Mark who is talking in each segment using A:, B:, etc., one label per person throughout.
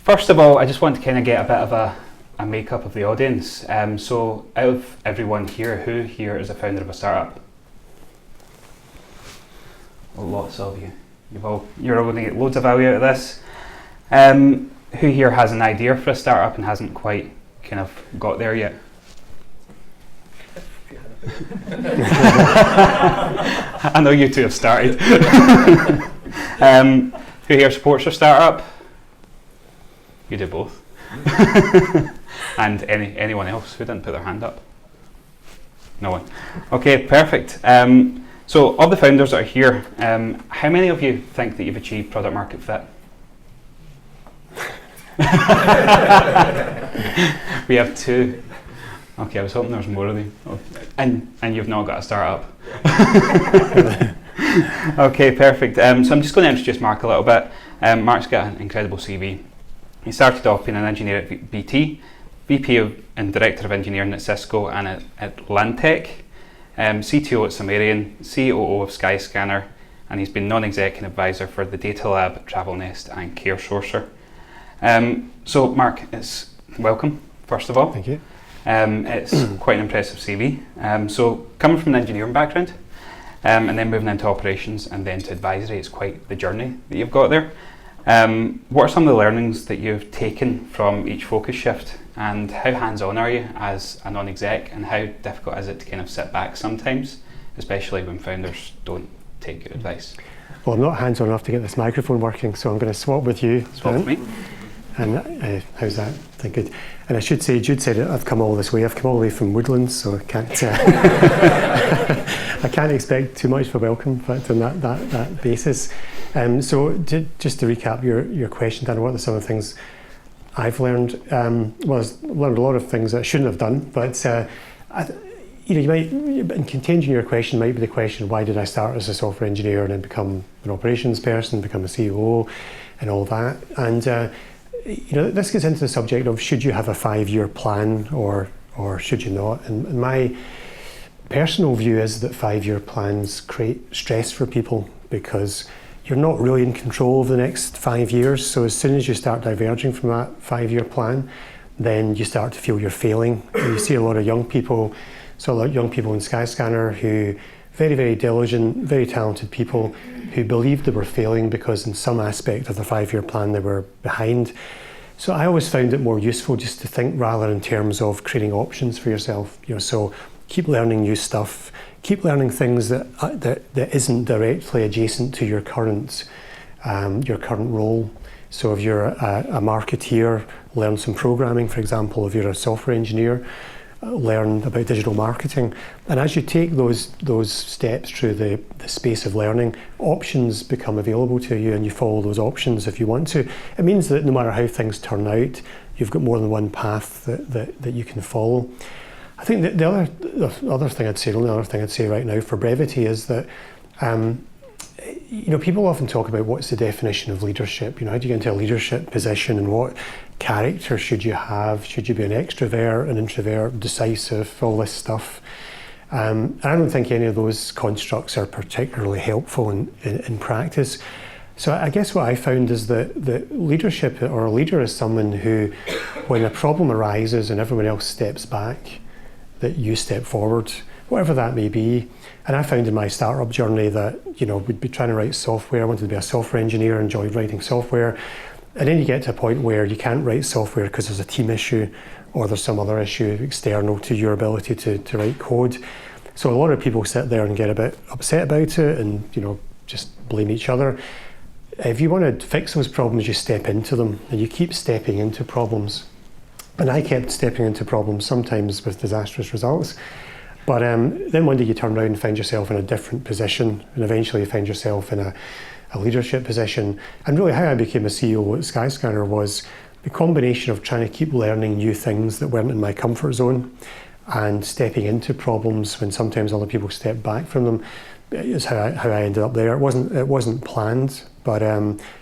A: first of all, I just want to kind of get a bit of a makeup of the audience. So out of everyone here, who here is a founder of a startup? Well, lots of you. You're all going to get loads of value out of this. Who here has an idea for a startup and hasn't quite kind of got there yet? I know you two have started. Who here supports your startup? You do both. And anyone else who didn't put their hand up? No one. Okay, perfect. So of the founders that are here, how many of you think that you've achieved product market fit? We have 2. Okay, I was hoping there was more of you. Oh, and you've not got a startup. Okay, perfect. So I'm just going to introduce Mark a little bit. Mark's got an incredible CV. He started off being an engineer at BT, VP and Director of Engineering at Cisco and at Lantec, CTO at Sumerian, COO of Skyscanner, and he's been non-executive advisor for the Data Lab, TravelNest and CareSourcer. So Mark, welcome, first of all.
B: Thank you.
A: It's quite an impressive CV. So coming from an engineering background, and then moving into operations and then to advisory, it's quite the journey that you've got there. What are some of the learnings that you've taken from each focus shift, and how hands-on are you as a non-exec, and how difficult is it to kind of sit back sometimes, especially when founders don't take good advice?
B: Well, I'm not hands-on enough to get this microphone working, so I'm going to swap with you.
A: Swap with me.
B: And how's that? I think good. And I should say, Jude said I've come all this way. I've come all the way from Woodlands, so I can't I can't expect too much for welcome, but on that basis. So just to recap your question, Dan, what are some of the things I've learned? Well, I've learned a lot of things that I shouldn't have done, but you might, in contingent your question might be the question, why did I start as a software engineer and then become an operations person, become a COO and all that? And this gets into the subject of, should you have a 5-year plan or should you not? And my personal view is that 5-year plans create stress for people because you're not really in control of the next 5 years. So as soon as you start diverging from that 5-year plan, then you start to feel you're failing. And you see a lot of young people, in Skyscanner who very, very diligent, very talented people who believed they were failing because in some aspect of the 5-year plan they were behind. So I always found it more useful just to think rather in terms of creating options for yourself. So keep learning new stuff, keep learning things that isn't directly adjacent to your current role. So if you're a marketeer, learn some programming, for example. If you're a software engineer, learn about digital marketing. And as you take those steps through the space of learning, options become available to you and you follow those options if you want to. It means that no matter how things turn out, you've got more than one path that you can follow. I think that the other thing I'd say, the only other thing I'd say right now for brevity is that people often talk about what's the definition of leadership. How do you get into a leadership position and what character should you have? Should you be an extrovert, an introvert, decisive, all this stuff? And I don't think any of those constructs are particularly helpful in practice. So I guess what I found is that leadership or a leader is someone who, when a problem arises and everyone else steps back, that you step forward, whatever that may be. And I found in my startup journey that, we'd be trying to write software. I wanted to be a software engineer, enjoyed writing software. And then you get to a point where you can't write software because there's a team issue or there's some other issue external to your ability to write code. So a lot of people sit there and get a bit upset about it and, just blame each other. If you want to fix those problems, you step into them and you keep stepping into problems. And I kept stepping into problems, sometimes with disastrous results. But then one day you turn around and find yourself in a different position, and eventually you find yourself in a leadership position. And really how I became a CEO at Skyscanner was the combination of trying to keep learning new things that weren't in my comfort zone and stepping into problems when sometimes other people step back from them is how I ended up there. It wasn't planned, but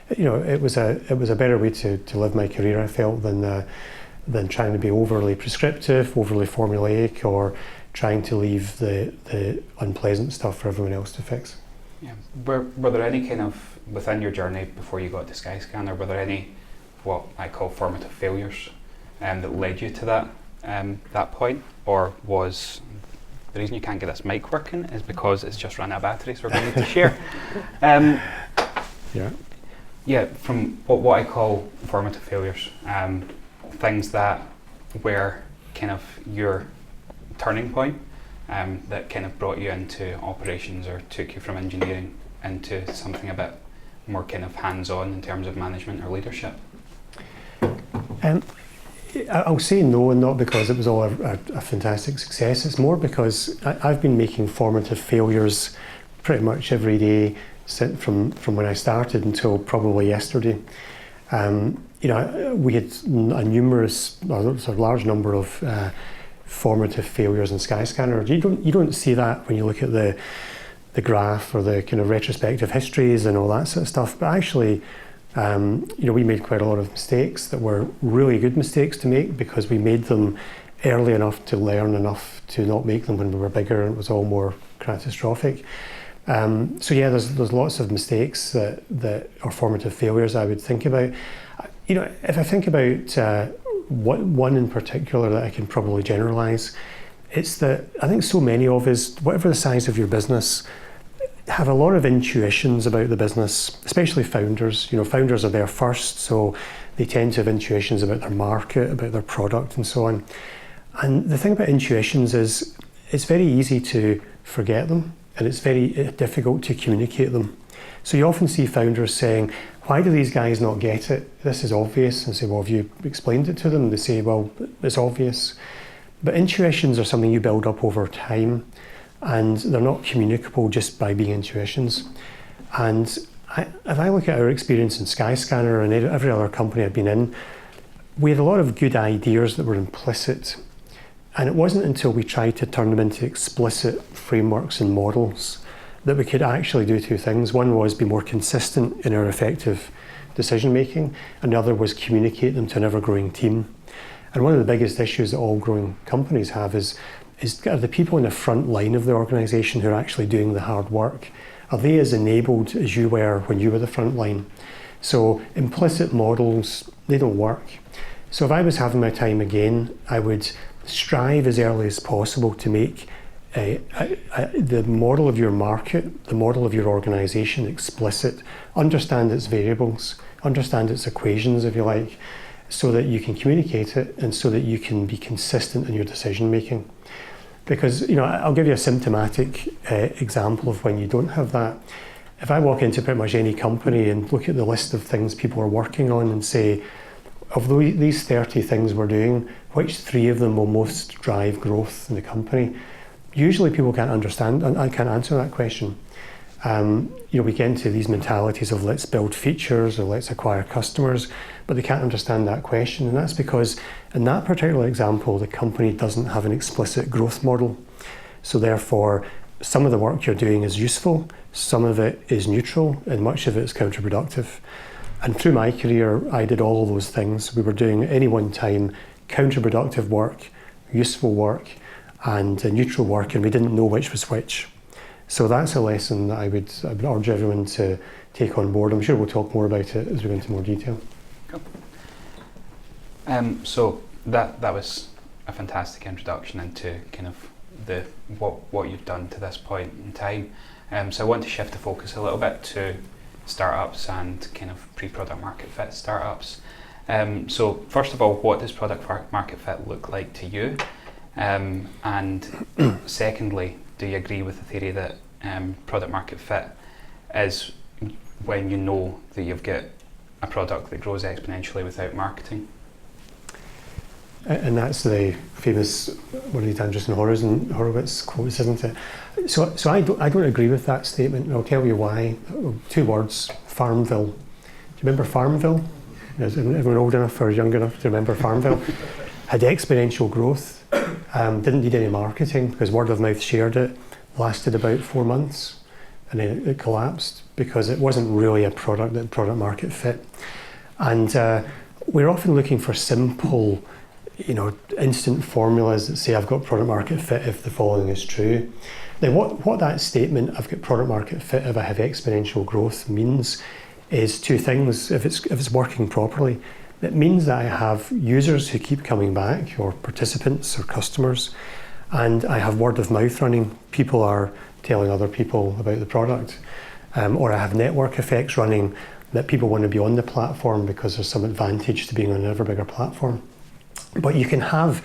B: it was a better way to live my career, I felt, than trying to be overly prescriptive, overly formulaic, or trying to leave the unpleasant stuff for everyone else to fix.
A: Yeah. Were there any kind of, within your journey before you got to Skyscanner, were there any what I call formative failures that led you to that point, or was the reason you can't get this mic working is because it's just run out of battery, so we're going to need to share. Yeah, from what I call formative failures, things that were kind of your turning point, that kind of brought you into operations or took you from engineering into something a bit more kind of hands-on in terms of management or leadership?
B: I'll say no, and not because it was all a fantastic success. It's more because I've been making formative failures pretty much every day from when I started until probably yesterday. We had a large number of formative failures in Skyscanner. You don't see that when you look at the graph or the kind of retrospective histories and all that sort of stuff. But actually, we made quite a lot of mistakes that were really good mistakes to make because we made them early enough to learn enough to not make them when we were bigger and it was all more catastrophic. There's lots of mistakes that are formative failures I would think about. If I think about one in particular that I can probably generalise, it's that I think so many of us, whatever the size of your business, have a lot of intuitions about the business, especially founders. Founders are there first, so they tend to have intuitions about their market, about their product and so on. And the thing about intuitions is it's very easy to forget them and it's very difficult to communicate them. So you often see founders saying, why do these guys not get it? This is obvious. And say, well, have you explained it to them? They say, well, it's obvious. But intuitions are something you build up over time, and they're not communicable just by being intuitions. And if I look at our experience in Skyscanner and every other company I've been in, we had a lot of good ideas that were implicit. And it wasn't until we tried to turn them into explicit frameworks and models that we could actually do two things. One was be more consistent in our effective decision making, and the other was communicate them to an ever-growing team. And one of the biggest issues that all growing companies have is are the people in the front line of the organisation who are actually doing the hard work, are they as enabled as you were when you were the front line? So implicit models, they don't work. So if I was having my time again, I would strive as early as possible to make the model of your market, the model of your organisation explicit, understand its variables, understand its equations, if you like, so that you can communicate it and so that you can be consistent in your decision making. Because, I'll give you a symptomatic example of when you don't have that. If I walk into pretty much any company and look at the list of things people are working on and say, of these 30 things we're doing, which 3 of them will most drive growth in the company? Usually people can't understand, and I can't answer that question. We get into these mentalities of let's build features or let's acquire customers, but they can't understand that question. And that's because in that particular example, the company doesn't have an explicit growth model. So therefore, some of the work you're doing is useful, some of it is neutral, and much of it is counterproductive. And through my career, I did all of those things. We were doing at any one time counterproductive work, useful work, and neutral work, and we didn't know which was which. So that's a lesson that I would urge everyone to take on board. I'm sure we'll talk more about it as we go into more detail.
A: Cool. So that was a fantastic introduction into kind of what you've done to this point in time. So I want to shift the focus a little bit to startups and kind of pre-product market fit startups. So first of all, what does product market fit look like to you? And secondly, do you agree with the theory that product market fit is when you know that you've got a product that grows exponentially without marketing?
B: And that's the famous one of the Andreessen Horowitz quotes, isn't it? So I don't agree with that statement, and I'll tell you why. 2 words: Farmville. Do you remember Farmville? Is everyone old enough or young enough to remember Farmville? Had exponential growth, didn't need any marketing because word of mouth shared it, lasted about 4 months, and then it collapsed because it wasn't really a product that product market fit. And we're often looking for simple, instant formulas that say I've got product market fit if the following is true. Now what that statement, I've got product market fit if I have exponential growth, means is 2 things if it's working properly. It means that I have users who keep coming back, or participants or customers, and I have word of mouth running. People are telling other people about the product. Or I have network effects running, that people want to be on the platform because there's some advantage to being on an ever bigger platform. But you can have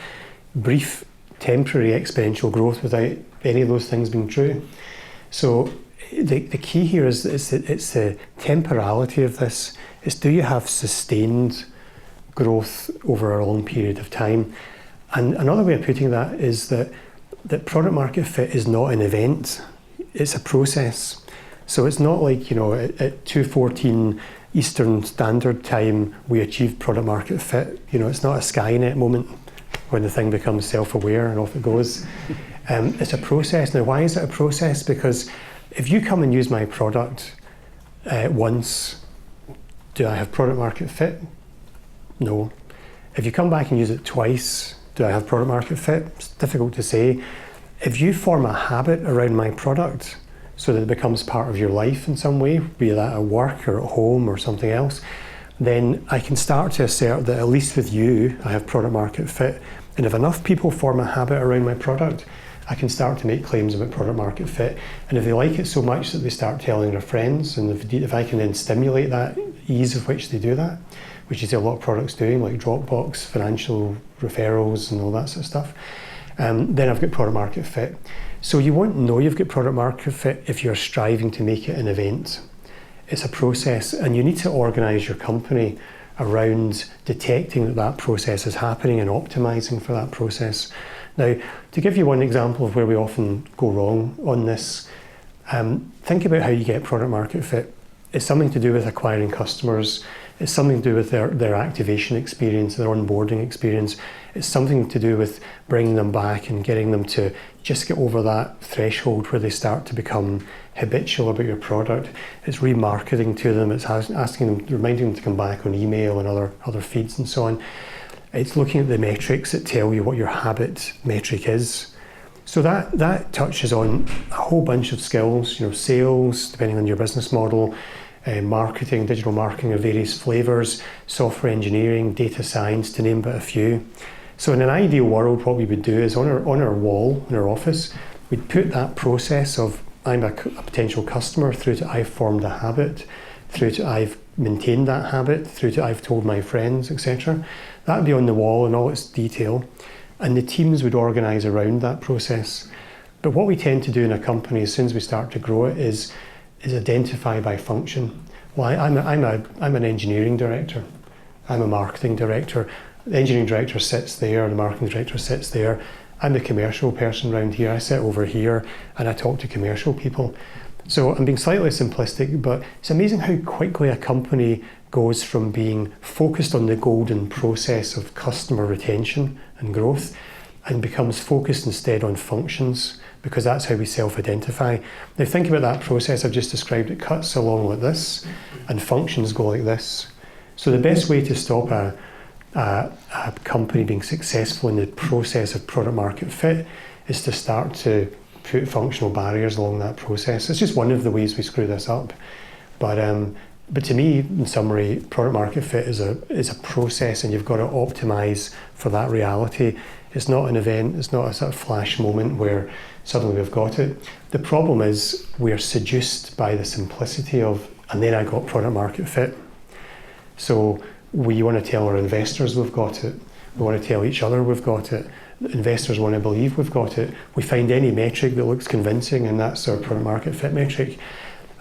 B: brief, temporary exponential growth without any of those things being true. So the key here is it's the temporality of this. It's, do you have sustained growth over a long period of time? And another way of putting that is that product market fit is not an event, it's a process. So it's not like, at 2:14 Eastern Standard Time, we achieved product market fit. It's not a Skynet moment when the thing becomes self-aware and off it goes. It's a process. Now, why is it a process? Because if you come and use my product once, do I have product market fit? No. If you come back and use it twice, do I have product market fit? It's difficult to say. If you form a habit around my product, so that it becomes part of your life in some way, be that at work or at home or something else, then I can start to assert that at least with you, I have product market fit. And if enough people form a habit around my product, I can start to make claims about product market fit. And if they like it so much that they start telling their friends, and if I can then stimulate that ease of which they do that, which is a lot of products doing, like Dropbox, financial referrals and all that sort of stuff, then I've got product market fit. So you won't know you've got product market fit if you're striving to make it an event. It's a process, and you need to organise your company around detecting that process is happening and optimising for that process. Now, to give you one example of where we often go wrong on this, think about how you get product market fit. It's something to do with acquiring customers. It's something to do with their activation experience, their onboarding experience. It's something to do with bringing them back and getting them to just get over that threshold where they start to become habitual about your product. It's remarketing to them. It's asking them, reminding them to come back on email and other feeds and so on. It's looking at the metrics that tell you what your habit metric is. So that touches on a whole bunch of skills, sales, depending on your business model, marketing, digital marketing of various flavours, software engineering, data science, to name but a few. So in an ideal world, what we would do is on our wall in our office, we'd put that process of I'm a potential customer through to I've formed a habit, through to I've maintained that habit, through to I've told my friends, etc. That'd be on the wall in all its detail, and the teams would organise around that process. But what we tend to do in a company as soon as we start to grow it is identify by function. Well, I'm an engineering director. I'm a marketing director. The engineering director sits there, the marketing director sits there. I'm the commercial person around here. I sit over here and I talk to commercial people. So I'm being slightly simplistic, but it's amazing how quickly a company goes from being focused on the golden process of customer retention and growth and becomes focused instead on functions, because that's how we self-identify. Now think about that process I've just described. It cuts along like this and functions go like this. So the best way to stop a company being successful in the process of product market fit is to start to put functional barriers along that process. It's just one of the ways we screw this up. But to me, in summary, product market fit is a process, and you've got to optimise for that reality. It's not an event. It's not a sort of flash moment where suddenly we've got it. The problem is we're seduced by the simplicity of, and then I got product market fit. So we want to tell our investors we've got it. We want to tell each other we've got it. Investors want to believe we've got it. We find any metric that looks convincing, and that's our product market fit metric.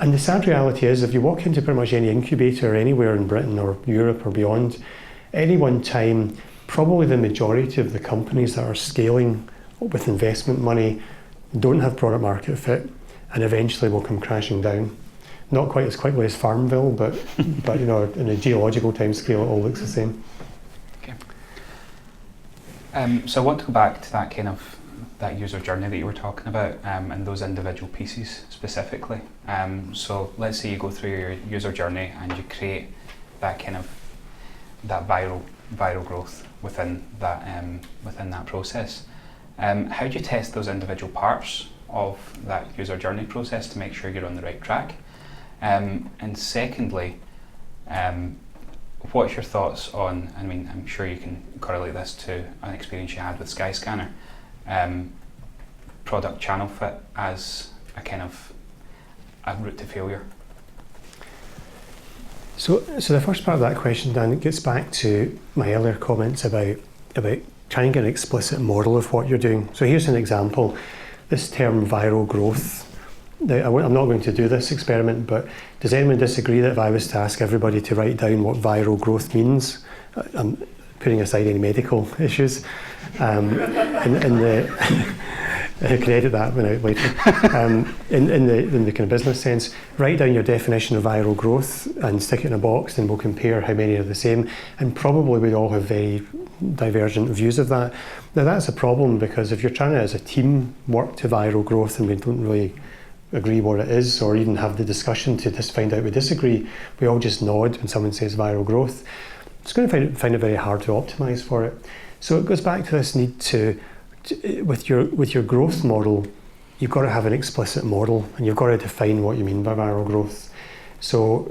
B: And the sad reality is, if you walk into pretty much any incubator anywhere in Britain or Europe or beyond, any one time, probably the majority of the companies that are scaling with investment money don't have product market fit, and eventually will come crashing down. Not quite as quickly as Farmville, but in a geological time scale, it all looks the same.
A: Okay. So I want to go back to that user journey that you were talking about, and those individual pieces specifically. So let's say you go through your user journey and you create that viral growth within that process. How do you test those individual parts of that user journey process to make sure you're on the right track? And secondly, what's your thoughts on, I mean, I'm sure you can correlate this to an experience you had with Skyscanner, product channel fit as a kind of a route to failure?
B: So the first part of that question, Dan, it gets back to my earlier comments about trying to get an explicit model of what you're doing. So here's an example. This term viral growth. Now, I'm not going to do this experiment, but does anyone disagree that if I was to ask everybody to write down what viral growth means, I'm putting aside any medical issues, I can edit that one out later. In the kind of business sense, write down your definition of viral growth and stick it in a box, and we'll compare how many are the same. And probably we all have very divergent views of that. Now that's a problem, because if you're trying to, as a team, work to viral growth and we don't really agree what it is, or even have the discussion to just find out we disagree, we all just nod when someone says viral growth, it's going to find it very hard to optimize for it. So it goes back to this need to with your growth model, you've got to have an explicit model, and you've got to define what you mean by viral growth. So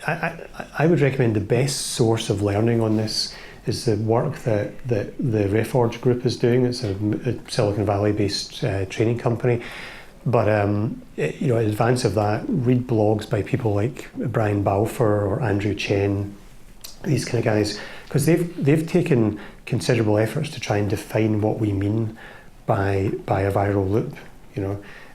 B: I would recommend the best source of learning on this is the work that the Reforge group is doing. It's a Silicon Valley-based training company. But in advance of that, read blogs by people like Brian Balfour or Andrew Chen, these kind of guys, because they've taken considerable efforts to try and define what we mean by a viral loop,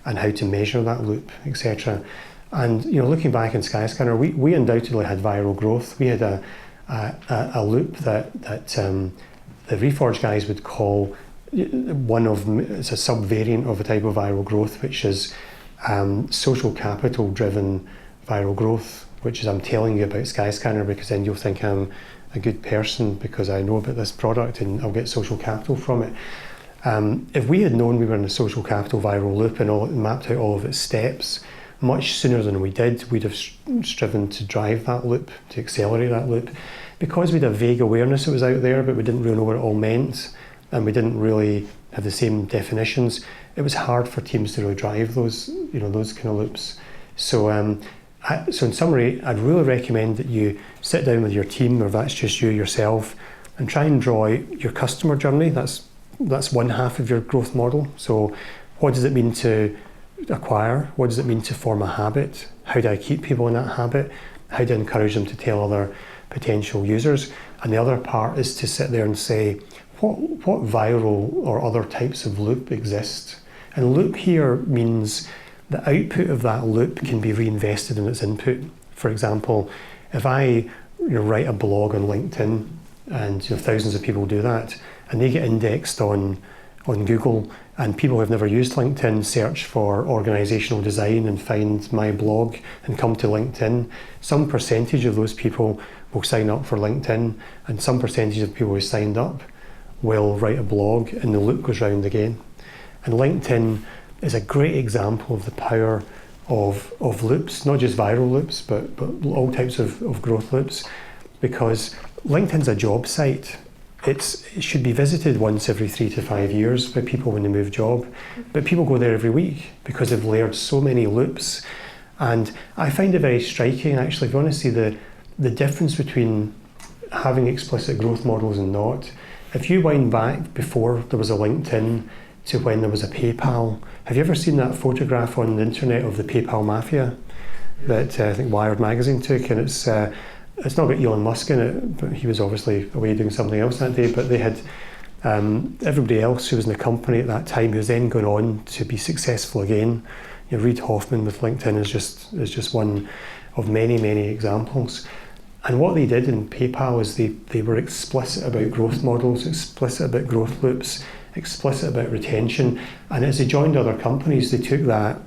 B: and how to measure that loop, etc. And looking back in Skyscanner, we undoubtedly had viral growth. We had a loop that the Reforge guys would call it's a subvariant of a type of viral growth, which is social capital driven viral growth, which is I'm telling you about Skyscanner because then you'll think I'm a good person because I know about this product and I'll get social capital from it. If we had known we were in a social capital viral loop and mapped out all of its steps much sooner than we did, we'd have striven to drive that loop, to accelerate that loop. Because we'd have vague awareness it was out there, but we didn't really know what it all meant, and we didn't really have the same definitions, it was hard for teams to really drive those kind of loops. So in summary, I'd really recommend that you sit down with your team, or if that's just you yourself, and try and draw your customer journey. That's one half of your growth model. So what does it mean to acquire? What does it mean to form a habit? How do I keep people in that habit? How do I encourage them to tell other potential users? And the other part is to sit there and say, what viral or other types of loop exist? And loop here means the output of that loop can be reinvested in its input. For example, if I write a blog on LinkedIn, and thousands of people do that, and they get indexed on Google, and people who have never used LinkedIn search for organizational design and find my blog and come to LinkedIn, some percentage of those people will sign up for LinkedIn, and some percentage of people who signed up will write a blog, and the loop goes round again. And LinkedIn is a great example of the power of loops, not just viral loops, but all types of growth loops, because LinkedIn's a job site. It should be visited once every 3 to 5 years by people when they move job, but people go there every week because they've layered so many loops. And I find it very striking, actually, if you want to see the difference between having explicit growth models and not. If you wind back before there was a LinkedIn to when there was a PayPal, have you ever seen that photograph on the internet of the PayPal mafia that I think Wired magazine took? And it's not got Elon Musk in it, but he was obviously away doing something else that day. But they had everybody else who was in the company at that time, who was then going on to be successful again. Reid Hoffman with LinkedIn is just one of many, many examples. And what they did in PayPal is they were explicit about growth models, explicit about growth loops, explicit about retention. And as they joined other companies, they took that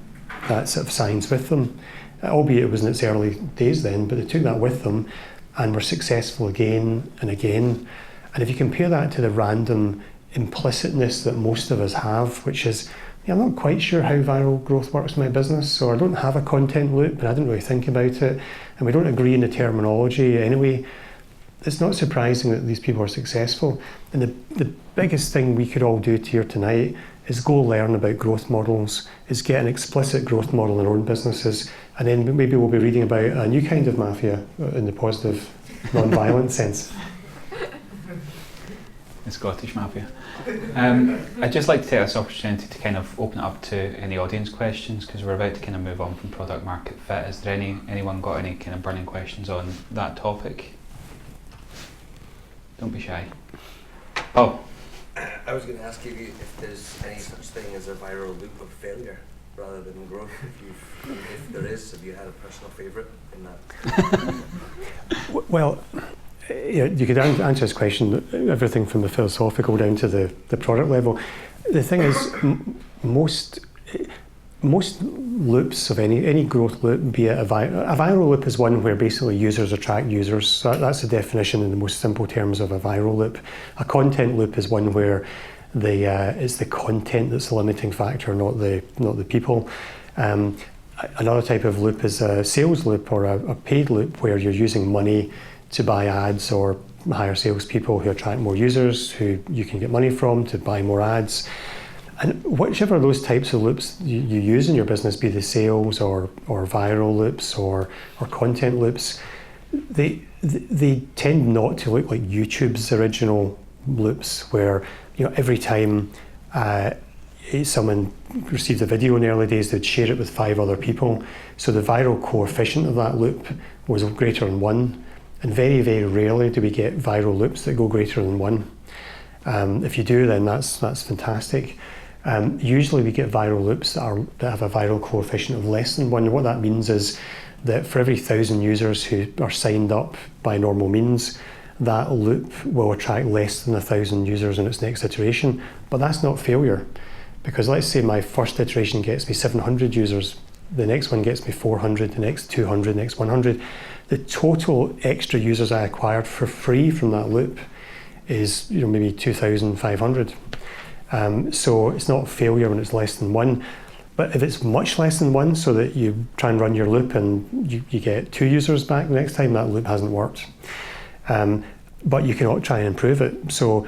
B: sort of science with them, albeit it was in its early days then, but they took that with them and were successful again and again. And if you compare that to the random implicitness that most of us have, which is, I'm not quite sure how viral growth works in my business, so I don't have a content loop, and I didn't really think about it, and we don't agree in the terminology anyway, it's not surprising that these people are successful. And the biggest thing we could all do here tonight is go learn about growth models, is get an explicit growth model in our own businesses, and then maybe we'll be reading about a new kind of mafia in the positive non-violent sense.
A: The Scottish Mafia. I'd just like to take this opportunity to kind of open it up to any audience questions, because we're about to kind of move on from product market fit. Is there anyone got any kind of burning questions on that topic? Don't be shy. Oh.
C: I was going to ask you if there's any such thing as a viral loop of failure rather than growth. If there is, have you had a personal favourite in that?
B: Well, you could answer this question, everything from the philosophical down to the product level. The thing is, most loops of any growth loop, be it a viral loop is one where basically users attract users. So that's the definition in the most simple terms of a viral loop. A content loop is one where it's the content that's the limiting factor, not the people. Another type of loop is a sales loop or a paid loop where you're using money to buy ads or hire salespeople who attract more users who you can get money from to buy more ads. And whichever of those types of loops you use in your business, be they sales or viral loops or content loops, they tend not to look like YouTube's original loops, where every time someone received a video in the early days, they'd share it with 5 other people. So the viral coefficient of that loop was greater than 1. And very, very rarely do we get viral loops that go greater than 1. If you do, then that's fantastic. Usually we get viral loops that have a viral coefficient of less than 1. What that means is that for every 1,000 users who are signed up by normal means, that loop will attract less than 1,000 users in its next iteration. But that's not failure, because let's say my first iteration gets me 700 users, the next one gets me 400, the next 200, the next 100. The total extra users I acquired for free from that loop is maybe 2,500. So it's not failure when it's less than 1. But if it's much less than 1, so that you try and run your loop and you get 2 users back the next time, that loop hasn't worked. But you can try and improve it. So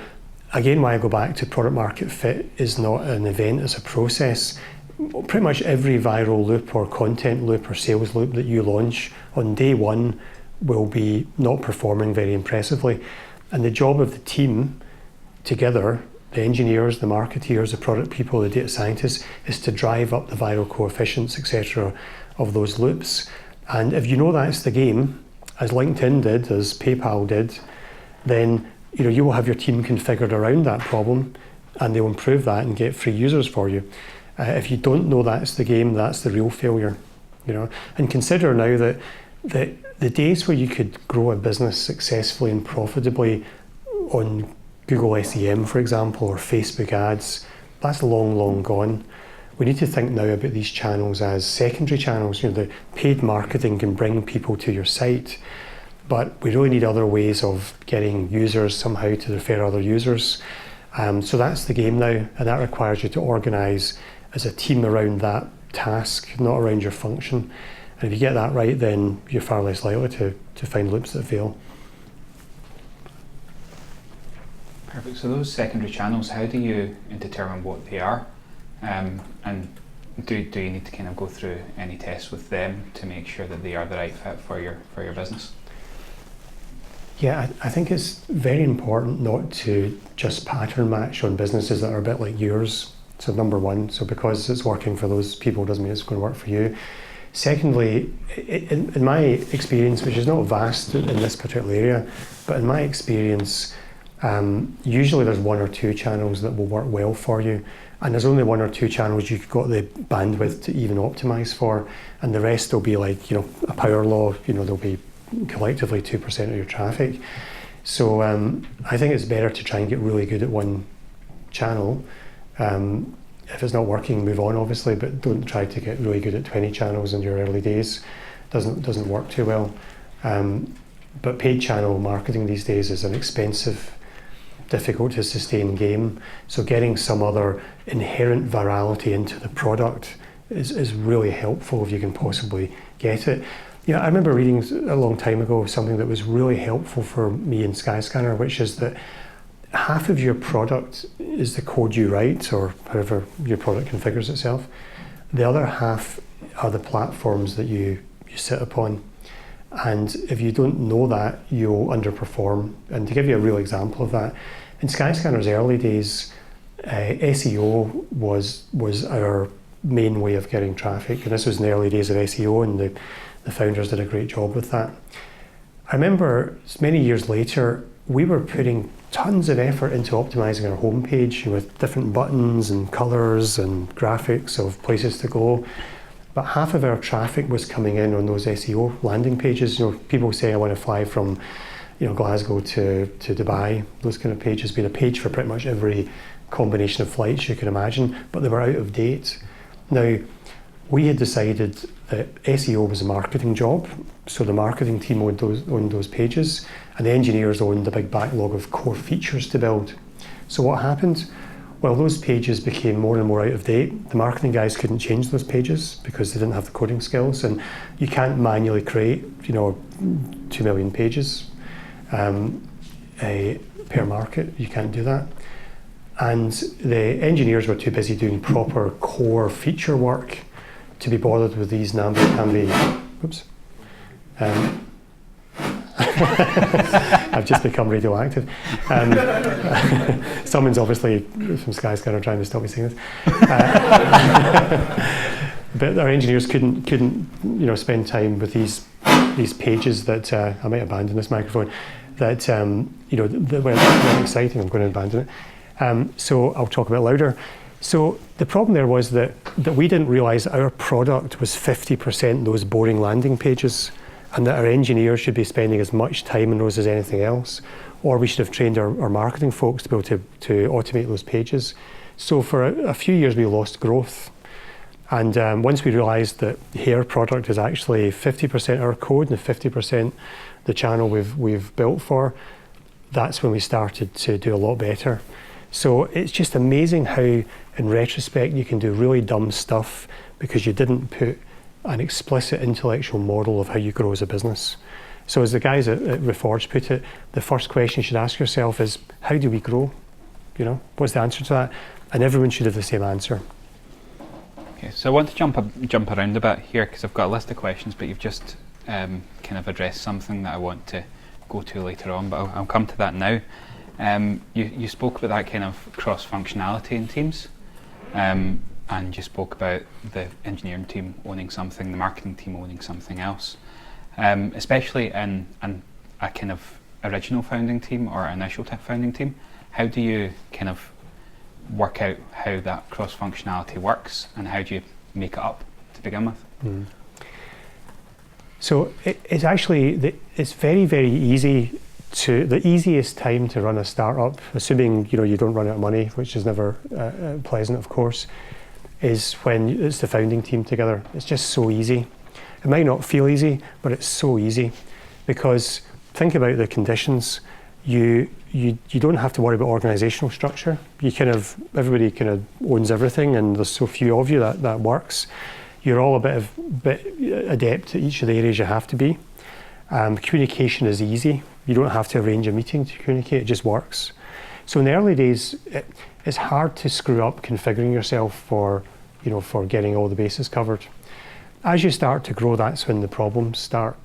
B: again, why I go back to product market fit is not an event, it's a process. Pretty much every viral loop or content loop or sales loop that you launch on day 1 will be not performing very impressively. And the job of the team together, the engineers, the marketeers, the product people, the data scientists, is to drive up the viral coefficients, etc., of those loops. And if you know that's the game, as LinkedIn did, as PayPal did, then you will have your team configured around that problem, and they'll improve that and get free users for you. If you don't know that's the game, that's the real failure. And consider now that the days where you could grow a business successfully and profitably on Google SEM, for example, or Facebook ads, that's long, long gone. We need to think now about these channels as secondary channels. The paid marketing can bring people to your site, but we really need other ways of getting users somehow to refer other users. So that's the game now, and that requires you to organise as a team around that task, not around your function. And if you get that right, then you're far less likely to find loops that fail.
A: Perfect. So those secondary channels, how do you determine what they are? And do you need to kind of go through any tests with them to make sure that they are the right fit for your business?
B: Yeah, I think it's very important not to just pattern match on businesses that are a bit like yours. So number one, so because it's working for those people doesn't mean it's going to work for you. Secondly, in my experience, which is not vast in this particular area, but in my experience, usually there's 1 or 2 channels that will work well for you, and there's only 1 or 2 channels you've got the bandwidth to even optimize for, and the rest will be like a power law. They'll be collectively 2% of your traffic. So I think it's better to try and get really good at one channel. If it's not working, move on, obviously, but don't try to get really good at 20 channels in your early days. Doesn't work too well. But paid channel marketing these days is an expensive, difficult to sustain game. So getting some other inherent virality into the product is really helpful if you can possibly get it. I remember reading a long time ago something that was really helpful for me in Skyscanner, which is that half of your product is the code you write, or however your product configures itself. The other half are the platforms that you sit upon. And if you don't know that, you'll underperform. And to give you a real example of that, in Skyscanner's early days, SEO was our main way of getting traffic, and this was in the early days of SEO, and the founders did a great job with that. I remember many years later, we were putting tons of effort into optimizing our homepage with different buttons and colors and graphics of places to go. But half of our traffic was coming in on those SEO landing pages. People say, I want to fly from Glasgow to Dubai. Those kind of pages, being a page for pretty much every combination of flights you can imagine, but they were out of date. Now, we had decided that SEO was a marketing job, so the marketing team owned those pages, and the engineers owned the big backlog of core features to build. So what happened? Well, those pages became more and more out of date. The marketing guys couldn't change those pages because they didn't have the coding skills, and you can't manually create 2 million pages per market. You can't do that. And the engineers were too busy doing proper core feature work to be bothered with these namby-pamby. Oops. I've just become radioactive. Someone's obviously from Skyscanner trying to stop me saying this. But our engineers couldn't spend time with these pages that I might abandon this microphone. That that weren't exciting. I'm going to abandon it. So I'll talk a bit louder. So the problem there was that we didn't realise our product was 50% those boring landing pages, and that our engineers should be spending as much time on those as anything else, or we should have trained our marketing folks to be able to automate those pages. So for a few years we lost growth, and once we realised that hair product is actually 50% our code and 50% the channel we've built for, that's when we started to do a lot better. So it's just amazing how, in retrospect, you can do really dumb stuff because you didn't put an explicit intellectual model of how you grow as a business. So as the guys at Reforge put it, the first question you should ask yourself is, how do we grow? What's the answer to that? And everyone should have the same answer.
A: Okay, so I want to jump around a bit here because I've got a list of questions, but you've just kind of addressed something that I want to go to later on, but I'll come to that now. You spoke about that kind of cross-functionality in teams, and you spoke about the engineering team owning something, the marketing team owning something else, especially in a kind of original founding team or initial founding team. How do you kind of work out how that cross-functionality works, and how do you make it up to begin with? Mm.
B: So it's actually, it's very, very easy. The easiest time to run a startup, assuming you don't run out of money, which is never pleasant, of course, is when it's the founding team together. It's just so easy. It might not feel easy, but it's so easy, because think about the conditions. You don't have to worry about organizational structure. Everybody kind of owns everything, and there's so few of you that works. You're all a bit adept at each of the areas you have to be. Communication is easy. You don't have to arrange a meeting to communicate, it just works. So in the early days, it's hard to screw up configuring yourself for getting all the bases covered. As you start to grow, that's when the problems start.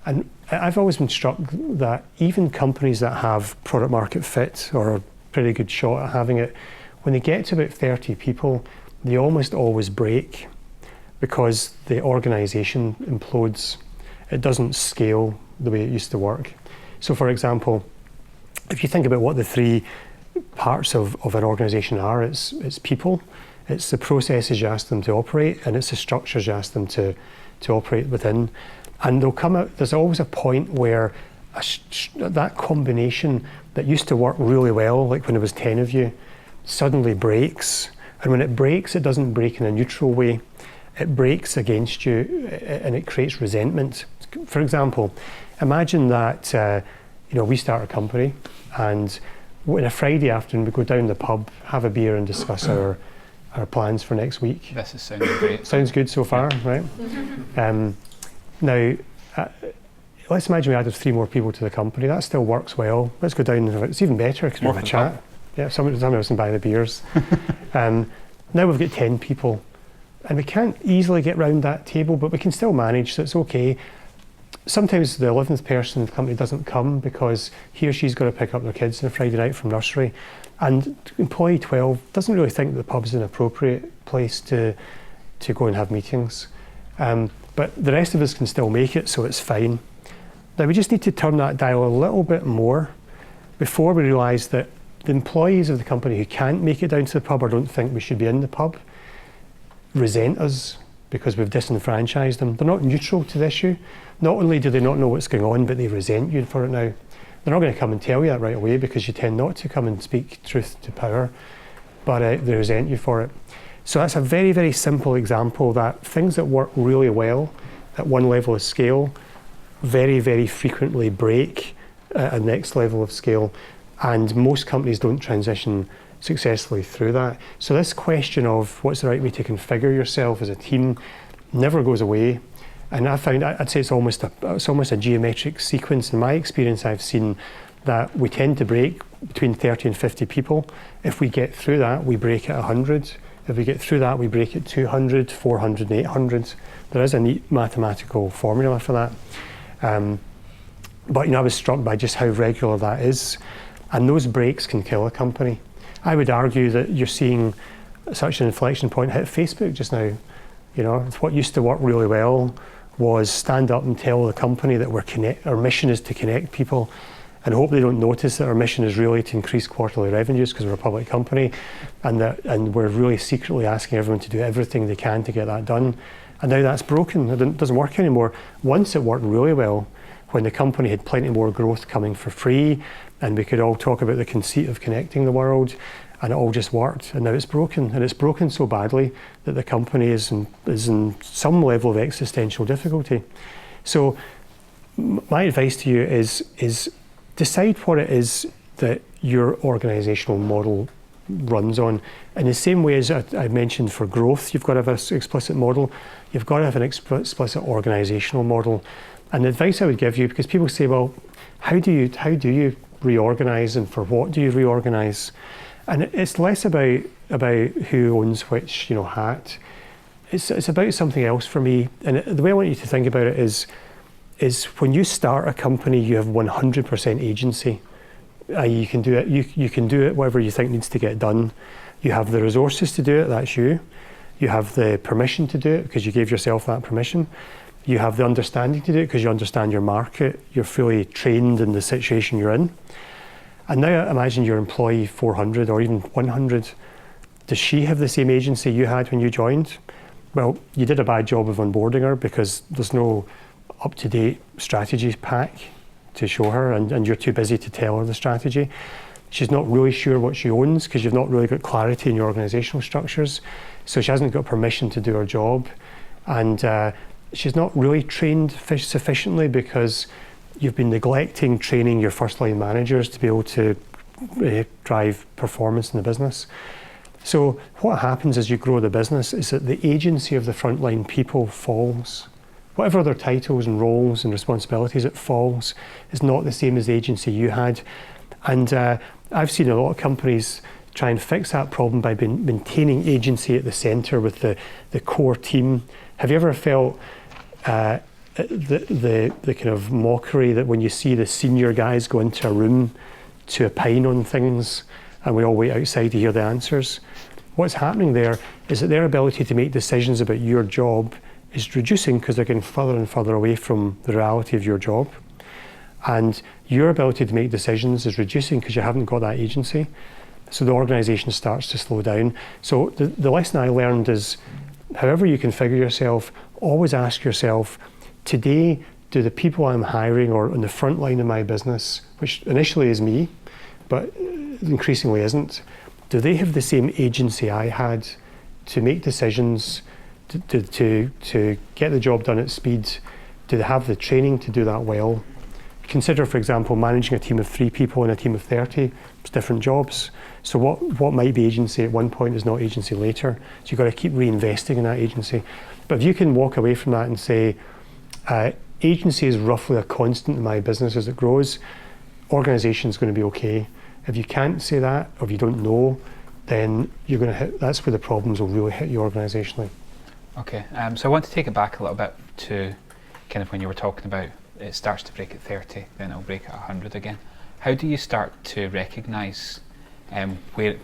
B: And I've always been struck that even companies that have product market fit or a pretty good shot at having it, when they get to about 30 people, they almost always break because the organization implodes. It doesn't scale the way it used to work. So for example, if you think about what the three parts of an organization are, it's people, it's the processes you ask them to operate, and it's the structures you ask them to operate within. And they'll come out, there's always a point where that combination that used to work really well, like when there was 10 of you, suddenly breaks. And when it breaks, it doesn't break in a neutral way. It breaks against you, and it creates resentment. For example, imagine that we start a company, and on a Friday afternoon we go down the pub, have a beer, and discuss our plans for next week.
A: This is sounding great.
B: Sounds good so far, right? Now, let's imagine we added 3 more people to the company. That still works well. Let's go down. It's even better because we have a chat. Pub. Yeah, somebody else can buy the beers. Now we've got 10 people. And we can't easily get round that table, but we can still manage, so it's okay. sometimes the 11th person in the company doesn't come because he or she's got to pick up their kids on a Friday night from nursery, and employee 12 doesn't really think that the pub is an appropriate place to go and have meetings. But the rest of us can still make it, so it's fine. Now we just need to turn that dial a little bit more before we realise that the employees of the company who can't make it down to the pub or don't think we should be in the pub resent us because we've disenfranchised them. They're not neutral to the issue. Not only do they not know what's going on, but they resent you for it now. They're not going to come and tell you that right away because you tend not to come and speak truth to power, but they resent you for it. So that's a very, very simple example that things that work really well at one level of scale very, very frequently break at a next level of scale, and most companies don't transition successfully through that. So this question of what's the right way to configure yourself as a team never goes away. And I'd say it's almost a geometric sequence. In my experience, I've seen that we tend to break between 30 and 50 people. If we get through that, we break at 100. If we get through that, we break at 200, 400, and 800. There is a neat mathematical formula for that. But I was struck by just how regular that is. And those breaks can kill a company. I would argue that you're seeing such an inflection point hit Facebook just now. What used to work really well was stand up and tell the company that our mission is to connect people, and hope they don't notice that our mission is really to increase quarterly revenues because we're a public company, and we're really secretly asking everyone to do everything they can to get that done. And now that's broken. It doesn't work anymore. Once it worked really well, when the company had plenty more growth coming for free, and we could all talk about the conceit of connecting the world, and it all just worked. And now it's broken, and it's broken so badly that the company is in some level of existential difficulty. So my advice to you is decide what it is that your organisational model runs on. In the same way as I mentioned for growth, you've got to have an explicit model, you've got to have an explicit organisational model. And the advice I would give you, because people say, well, how do you reorganise, and for what do you reorganise? And it's less about who owns which hat. It's about something else for me. And the way I want you to think about it is when you start a company, you have 100% agency. You can do it. You can do it whatever you think needs to get done. You have the resources to do it. That's you. You have the permission to do it because you gave yourself that permission. You have the understanding to do it because you understand your market. You're fully trained in the situation you're in. And now imagine your employee 400 or even 100. Does she have the same agency you had when you joined? Well, you did a bad job of onboarding her because there's no up-to-date strategy pack to show her, and you're too busy to tell her the strategy. She's not really sure what she owns because you've not really got clarity in your organisational structures. So she hasn't got permission to do her job. And she's not really trained sufficiently because you've been neglecting training your first line managers to be able to drive performance in the business. So what happens as you grow the business is that the agency of the frontline people falls. Whatever their titles and roles and responsibilities, it falls. It's not the same as the agency you had. And I've seen a lot of companies try and fix that problem by maintaining agency at the centre with the core team. Have you ever felt the kind of mockery that when you see the senior guys go into a room to opine on things and we all wait outside to hear the answers? What's happening there is that their ability to make decisions about your job is reducing because they're getting further and further away from the reality of your job. And your ability to make decisions is reducing because you haven't got that agency. So the organisation starts to slow down. So the lesson I learned is, however you configure yourself, always ask yourself, today, do the people I'm hiring or on the front line of my business, which initially is me, but increasingly isn't, do they have the same agency I had to make decisions, to get the job done at speed? Do they have the training to do that well? Consider, for example, managing a team of 3 people and a team of 30. It's different jobs. So what might be agency at one point is not agency later. So you've got to keep reinvesting in that agency. But if you can walk away from that and say, agency is roughly a constant in my business as it grows, organisation is going to be okay. If you can't say that, or if you don't know, then you're going to hit, that's where the problems will really hit you organisationally.
A: Okay, so I want to take it back a little bit to kind of when you were talking about it starts to break at 30, then it'll break at 100 again. How do you start to recognise where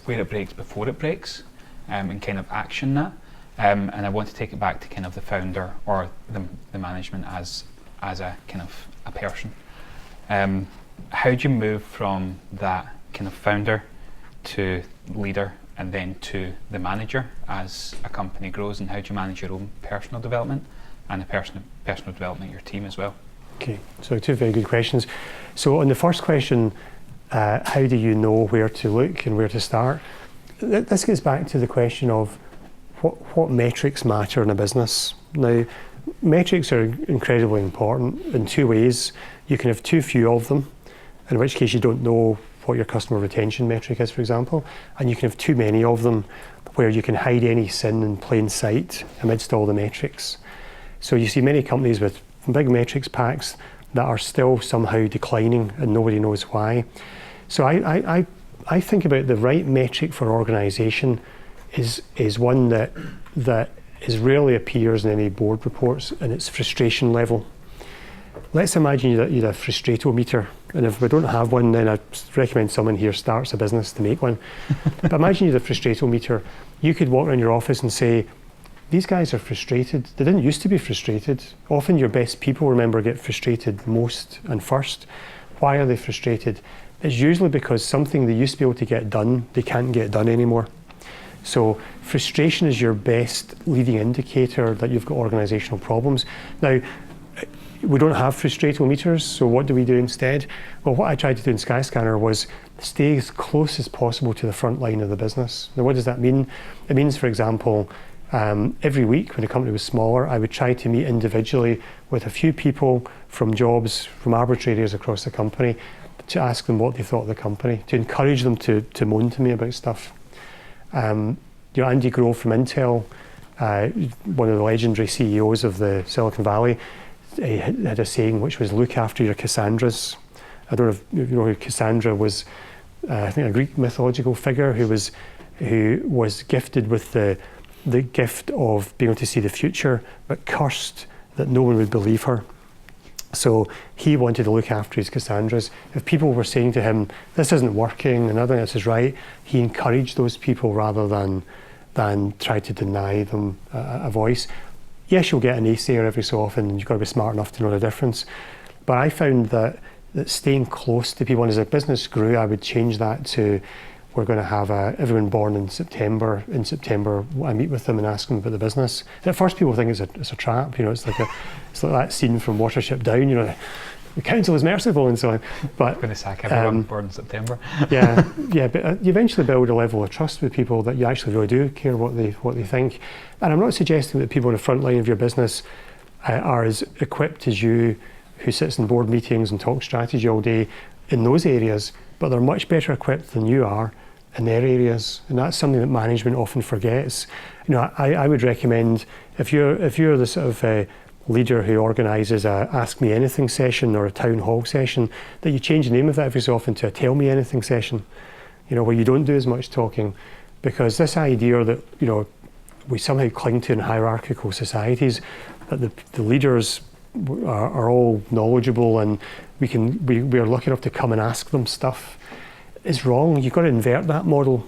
A: it breaks before it breaks, and kind of action that? And I want to take it back to kind of the founder or the management as a kind of a person. How do you move from that kind of founder to leader and then to the manager as a company grows, and how do you manage your own personal development and the personal development of your team as well?
B: Okay, so two very good questions. So on the first question, how do you know where to look and where to start? This gets back to the question of what metrics matter in a business. Now, metrics are incredibly important in two ways. You can have too few of them, in which case you don't know what your customer retention metric is, for example, and you can have too many of them where you can hide any sin in plain sight amidst all the metrics. So you see many companies with big metrics packs that are still somehow declining and nobody knows why. So I think about the right metric for organisation is one that rarely appears in any board reports, and it's frustration level. Let's imagine that you'd have a frustratometer, and if we don't have one, then I'd recommend someone here starts a business to make one. But imagine you had a frustratometer. You could walk around your office and say, these guys are frustrated. They didn't used to be frustrated. Often your best people, remember, get frustrated most and first. Why are they frustrated? It's usually because something they used to be able to get done, they can't get done anymore. So frustration is your best leading indicator that you've got organisational problems. Now, we don't have frustratometers, so what do we do instead? Well, what I tried to do in Skyscanner was stay as close as possible to the front line of the business. Now, what does that mean? It means, for example, every week when the company was smaller, I would try to meet individually with a few people from jobs, from arbitrary areas across the company, to ask them what they thought of the company, to encourage them to moan to me about stuff. Andy Grove from Intel, one of the legendary CEOs of the Silicon Valley, he had a saying which was, look after your Cassandras. I don't know if you know who Cassandra was. I think a Greek mythological figure who was gifted with the gift of being able to see the future, but cursed that no one would believe her. So he wanted to look after his Cassandras. If people were saying to him, this isn't working and I don't think this is right, he encouraged those people rather than try to deny them a voice. Yes, you'll get an naysayer every so often, and you've got to be smart enough to know the difference. But I found that staying close to people, and as a business grew, I would change that to, we're going to have everyone born in September. In September, I meet with them and ask them about the business. And at first, people think it's a trap. It's like that scene from Watership Down. The council is merciful and so on. But
A: going to sack everyone born in September.
B: yeah. But you eventually build a level of trust with people that you actually really do care what they think. And I'm not suggesting that people on the front line of your business are as equipped as you, who sits in board meetings and talks strategy all day in those areas, but they're much better equipped than you are in their areas, and that's something that management often forgets. I would recommend if you're the sort of leader who organises a Ask Me Anything session or a town hall session, that you change the name of that every so often to a Tell Me Anything session, where you don't do as much talking, because this idea that we somehow cling to in hierarchical societies, that the leaders are all knowledgeable and we are lucky enough to come and ask them stuff, is wrong. You've got to invert that model.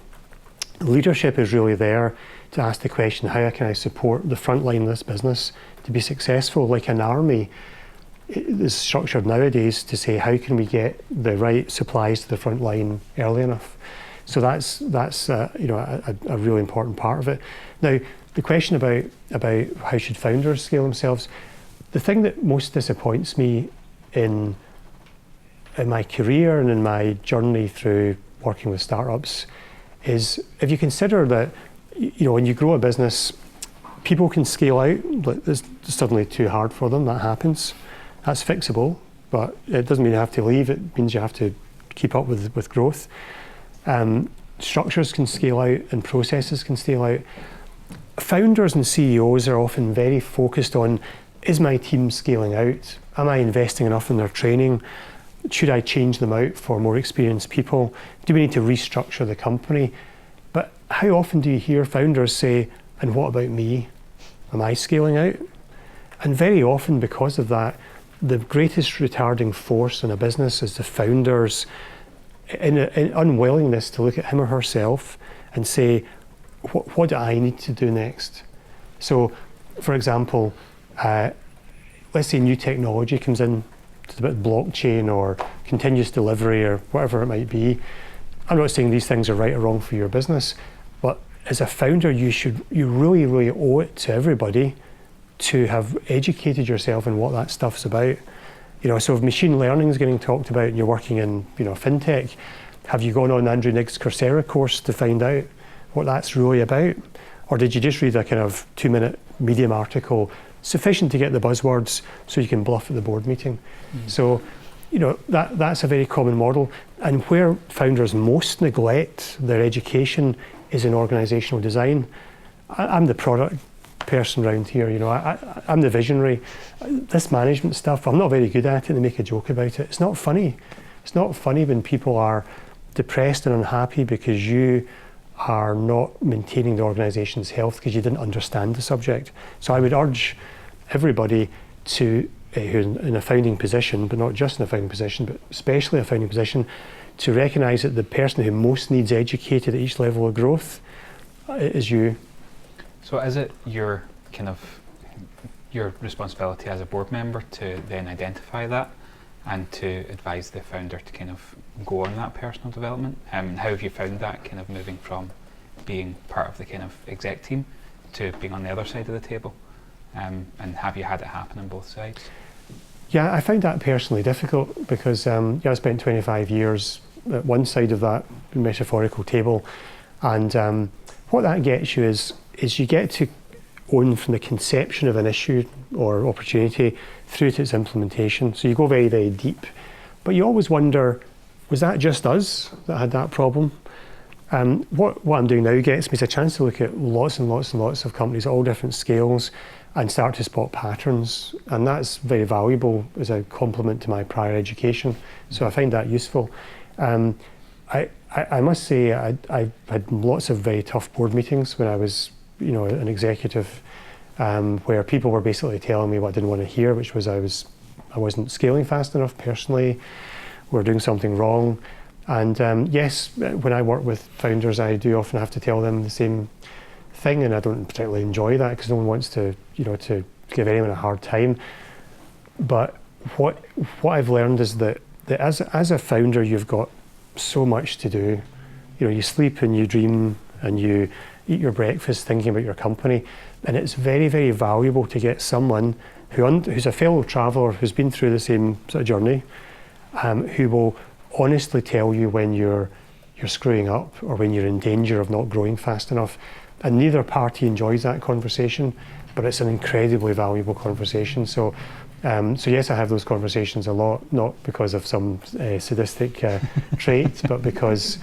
B: Leadership is really there to ask the question, how can I support the front line of this business to be successful? Like an army is structured nowadays to say, how can we get the right supplies to the front line early enough? So that's a really important part of it. Now, the question about how should founders scale themselves, the thing that most disappoints me in my career and in my journey through working with startups is, if you consider that when you grow a business, people can scale out. It's suddenly too hard for them. That happens. That's fixable, but it doesn't mean you have to leave. It means you have to keep up with growth. Structures can scale out and processes can scale out. Founders and CEOs are often very focused on, is my team scaling out? Am I investing enough in their training? Should I change them out for more experienced people? Do we need to restructure the company? But how often do you hear founders say, and what about me? Am I scaling out? And very often, because of that, the greatest retarding force in a business is the founder's in unwillingness to look at him or herself and say, what do I need to do next? So, for example, let's say new technology comes in, it's about blockchain or continuous delivery or whatever it might be. I'm not saying these things are right or wrong for your business, but as a founder, you really, really owe it to everybody to have educated yourself in what that stuff's about. So if machine learning is getting talked about and you're working in, fintech, have you gone on Andrew Nigg's Coursera course to find out what that's really about? Or did you just read a kind of 2-minute Medium article, sufficient to get the buzzwords so you can bluff at the board meeting? So, that's a very common model. And where founders most neglect their education is in organisational design. I'm the product person around here, I'm the visionary. This management stuff, I'm not very good at it, and they make a joke about it. It's not funny. It's not funny when people are depressed and unhappy because you are not maintaining the organisation's health because you didn't understand the subject. So I would urge everybody to, who's in a founding position, but not just in a founding position, but especially a founding position, to recognise that the person who most needs educated at each level of growth is you.
A: So is it your responsibility as a board member to then identify that and to advise the founder to kind of go on that personal development? And how have you found that kind of moving from being part of the kind of exec team to being on the other side of the table? And have you had it happen on both sides?
B: Yeah, I found that personally difficult because I spent 25 years at one side of that metaphorical table, and what that gets you is you get to own from the conception of an issue or opportunity through to its implementation. So you go very, very deep, but you always wonder, was that just us that had that problem? What I'm doing now gets me is a chance to look at lots and lots and lots of companies at all different scales and start to spot patterns, and that's very valuable as a complement to my prior education. So I find that useful. I must say I had lots of very tough board meetings when I was an executive, where people were basically telling me what I didn't want to hear, which was I wasn't scaling fast enough personally, we're doing something wrong. And yes, when I work with founders, I do often have to tell them the same thing, and I don't particularly enjoy that because no one wants to give anyone a hard time. But what I've learned is that as a founder, you've got so much to do. You sleep and you dream and you eat your breakfast thinking about your company, and it's very, very valuable to get someone who's a fellow traveller who's been through the same sort of journey, who will honestly tell you when you're screwing up or when you're in danger of not growing fast enough. And neither party enjoys that conversation, but it's an incredibly valuable conversation. So yes, I have those conversations a lot, not because of some sadistic trait, but because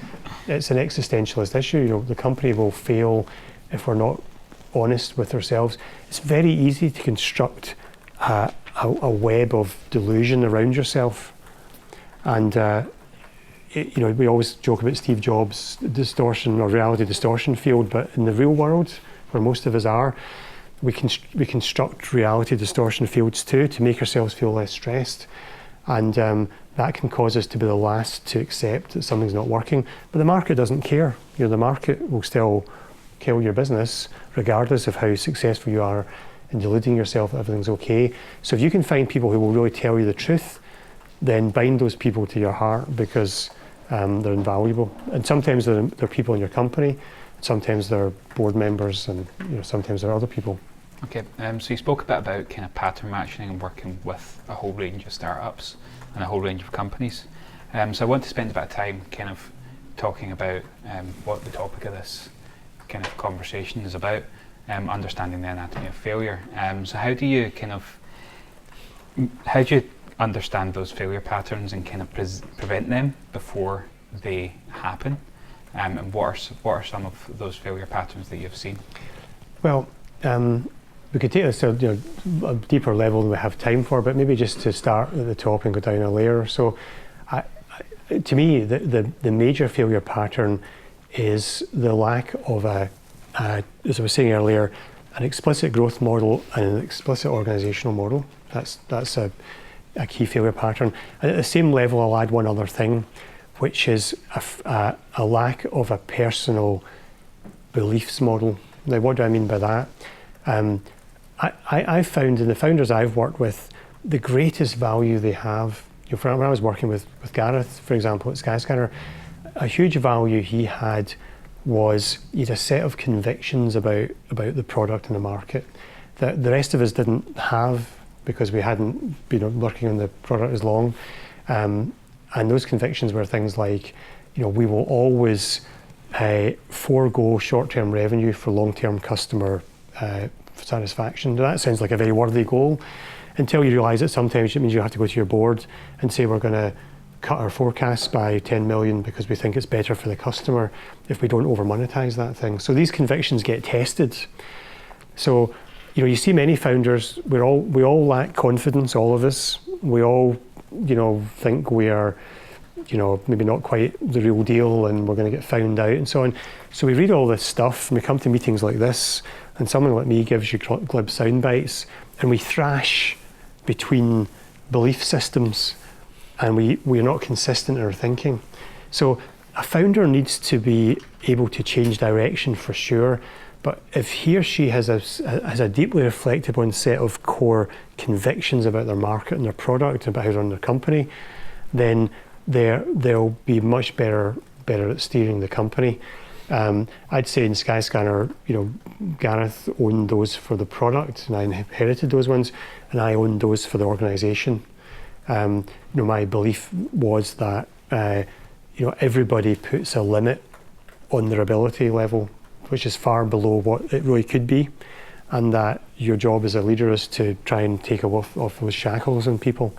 B: it's an existentialist issue. The company will fail if we're not honest with ourselves. It's very easy to construct a web of delusion around yourself, and we always joke about Steve Jobs' distortion or reality distortion field, but in the real world, where most of us are, we construct reality distortion fields too to make ourselves feel less stressed, and that can cause us to be the last to accept that something's not working. But the market doesn't care. The market will still kill your business regardless of how successful you are in deluding yourself that everything's okay. So if you can find people who will really tell you the truth, then bind those people to your heart, because they're invaluable. And sometimes they're people in your company, sometimes they're board members, and sometimes they're other people.
A: Okay, so you spoke a bit about kind of pattern matching and working with a whole range of startups and a whole range of companies. So I want to spend a bit of time kind of talking about what the topic of this kind of conversation is about, understanding the anatomy of failure. So how do you understand those failure patterns and kind of prevent them before they happen? And what are some of those failure patterns that you've seen? Well,
B: we could take this to a deeper level than we have time for, but maybe just to start at the top and go down a layer. So, to me, the major failure pattern is the lack of as I was saying earlier, an explicit growth model and an explicit organisational model. That's a a key failure pattern. And at the same level, I'll add one other thing, which is a lack of a personal beliefs model. Now, what do I mean by that? I've found in the founders I've worked with, the greatest value they have, when I was working with Gareth, for example, at Skyscanner, a huge value he had was he had a set of convictions about the product and the market that the rest of us didn't have because we hadn't been working on the product as long. And those convictions were things like, we will always forego short-term revenue for long-term customer satisfaction. Now, that sounds like a very worthy goal until you realise that sometimes it means you have to go to your board and say we're going to cut our forecasts by 10 million because we think it's better for the customer if we don't over monetize that thing. So these convictions get tested. So you see many founders, we all lack confidence, all of us. We all think we are maybe not quite the real deal and we're going to get found out and so on. So we read all this stuff and we come to meetings like this and someone like me gives you glib sound bites and we thrash between belief systems and we're not consistent in our thinking. So a founder needs to be able to change direction for sure, but if he or she has a deeply reflective on set of core convictions about their market and their product and about how to run their company, then they'll be much better at steering the company. I'd say in Skyscanner, Gareth owned those for the product and I inherited those ones, and I owned those for the organisation. My belief was that everybody puts a limit on their ability level, which is far below what it really could be, and that your job as a leader is to try and take off those shackles on people.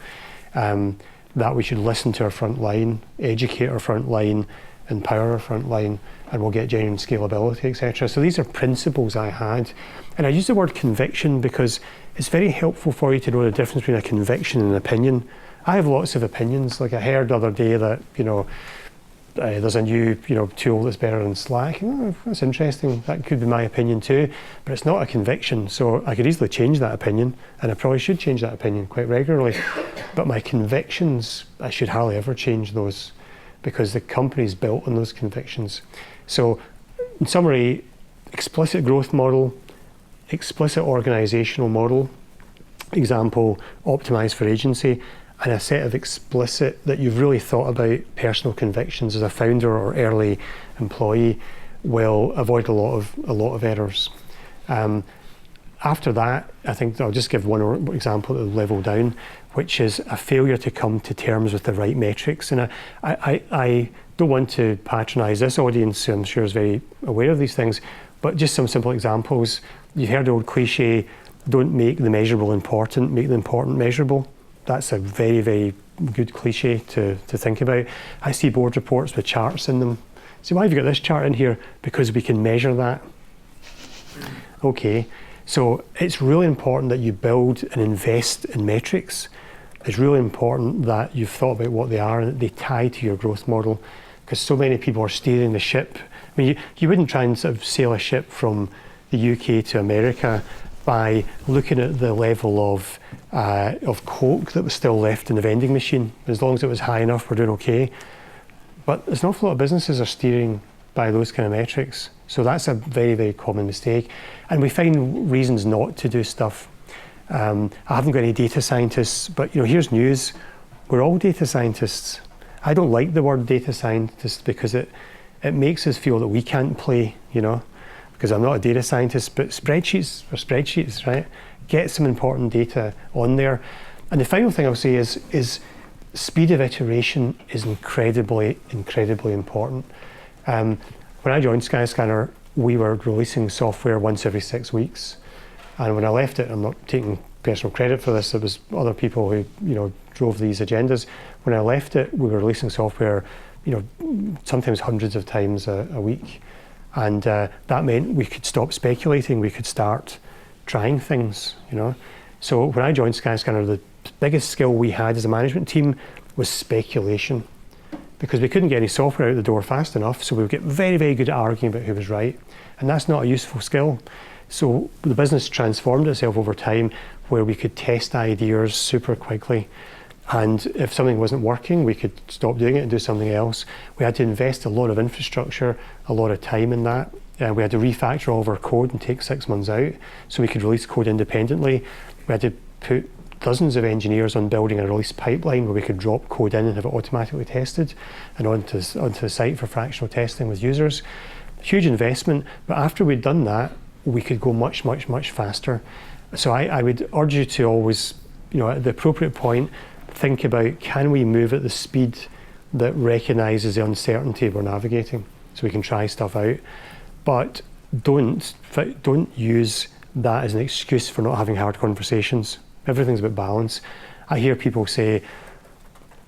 B: That we should listen to our front line, educate our front line, empower our front line, and we'll get genuine scalability, etc. So these are principles I had. And I use the word conviction because it's very helpful for you to know the difference between a conviction and an opinion. I have lots of opinions. Like I heard the other day that, there's a new, tool that's better than Slack. That's interesting. That could be my opinion too, but it's not a conviction. So I could easily change that opinion, and I probably should change that opinion quite regularly. But my convictions, I should hardly ever change those because the company's built on those convictions. So in summary, explicit growth model, explicit organizational model, example, optimize for agency, and a set of explicit that you've really thought about personal convictions as a founder or early employee will avoid a lot of errors. After that, I think I'll just give one example at the level down, which is a failure to come to terms with the right metrics. And I don't want to patronise this audience, who I'm sure is very aware of these things, but just some simple examples. You've heard the old cliche, don't make the measurable important, make the important measurable. That's a very, very good cliche to think about. I see board reports with charts in them. So why have you got this chart in here? Because we can measure that. Okay, so it's really important that you build and invest in metrics. It's really important that you've thought about what they are and that they tie to your growth model, because so many people are steering the ship. I mean, you wouldn't try and sort of sail a ship from the UK to America by looking at the level of Coke that was still left in the vending machine. As long as it was high enough, we're doing okay. But there's an awful lot of businesses are steering by those kind of metrics. So that's a very, very common mistake. And we find reasons not to do stuff. I haven't got any data scientists, but here's news. We're all data scientists. I don't like the word data scientist because it makes us feel that we can't play, because I'm not a data scientist, but spreadsheets are spreadsheets, right? Get some important data on there. And the final thing I'll say is speed of iteration is incredibly, incredibly important. When I joined Skyscanner, we were releasing software once every 6 weeks. And when I left it, I'm not taking personal credit for this, it was other people who drove these agendas. When I left it, we were releasing software sometimes hundreds of times a week. And that meant we could stop speculating, we could start trying things, So when I joined Skyscanner, the biggest skill we had as a management team was speculation, because we couldn't get any software out the door fast enough, so we would get very, very good at arguing about who was right. And that's not a useful skill. So the business transformed itself over time where we could test ideas super quickly. And if something wasn't working, we could stop doing it and do something else. We had to invest a lot of infrastructure, a lot of time in that. We had to refactor all of our code and take 6 months out so we could release code independently. We had to put dozens of engineers on building a release pipeline where we could drop code in and have it automatically tested and onto the site for fractional testing with users. Huge investment, but after we'd done that, we could go much, much, much faster. So I would urge you to always, at the appropriate point, think about, can we move at the speed that recognises the uncertainty we're navigating so we can try stuff out. But don't use that as an excuse for not having hard conversations. Everything's about balance. I hear people say,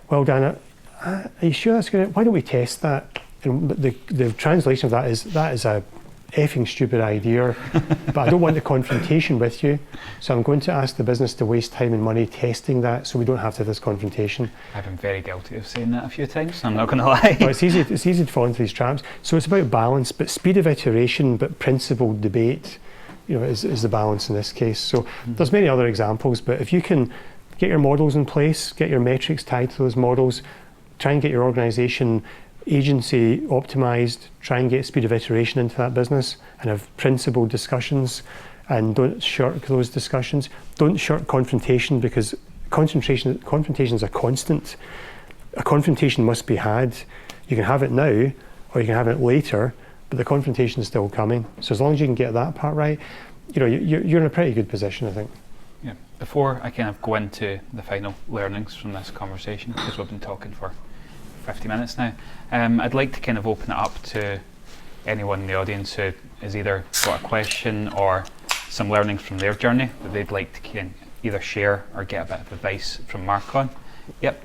B: well, Dan, are you sure that's going to, why don't we test that? And the translation of that is a effing stupid idea, but I don't want the confrontation with you, so I'm going to ask the business to waste time and money testing that so we don't have to have this confrontation.
A: I've been very guilty of saying that a few times, I'm not going to lie.
B: Well, it's easy to fall into these traps. So it's about balance, but speed of iteration, but principled debate, is the balance in this case. So there's many other examples, but if you can get your models in place, get your metrics tied to those models, try and get your organisation agency optimized, try and get speed of iteration into that business and have principled discussions, and don't shirk those discussions. Don't shirk confrontation, because confrontation is a constant. A confrontation must be had. You can have it now or you can have it later, but the confrontation is still coming. So as long as you can get that part right, you're in a pretty good position, I think.
A: Yeah. Before I kind of go into the final learnings from this conversation, because we've been talking for 50 minutes now, I'd like to kind of open it up to anyone in the audience who has either got a question or some learnings from their journey that they'd like to either share or get a bit of advice from Mark on. Yep.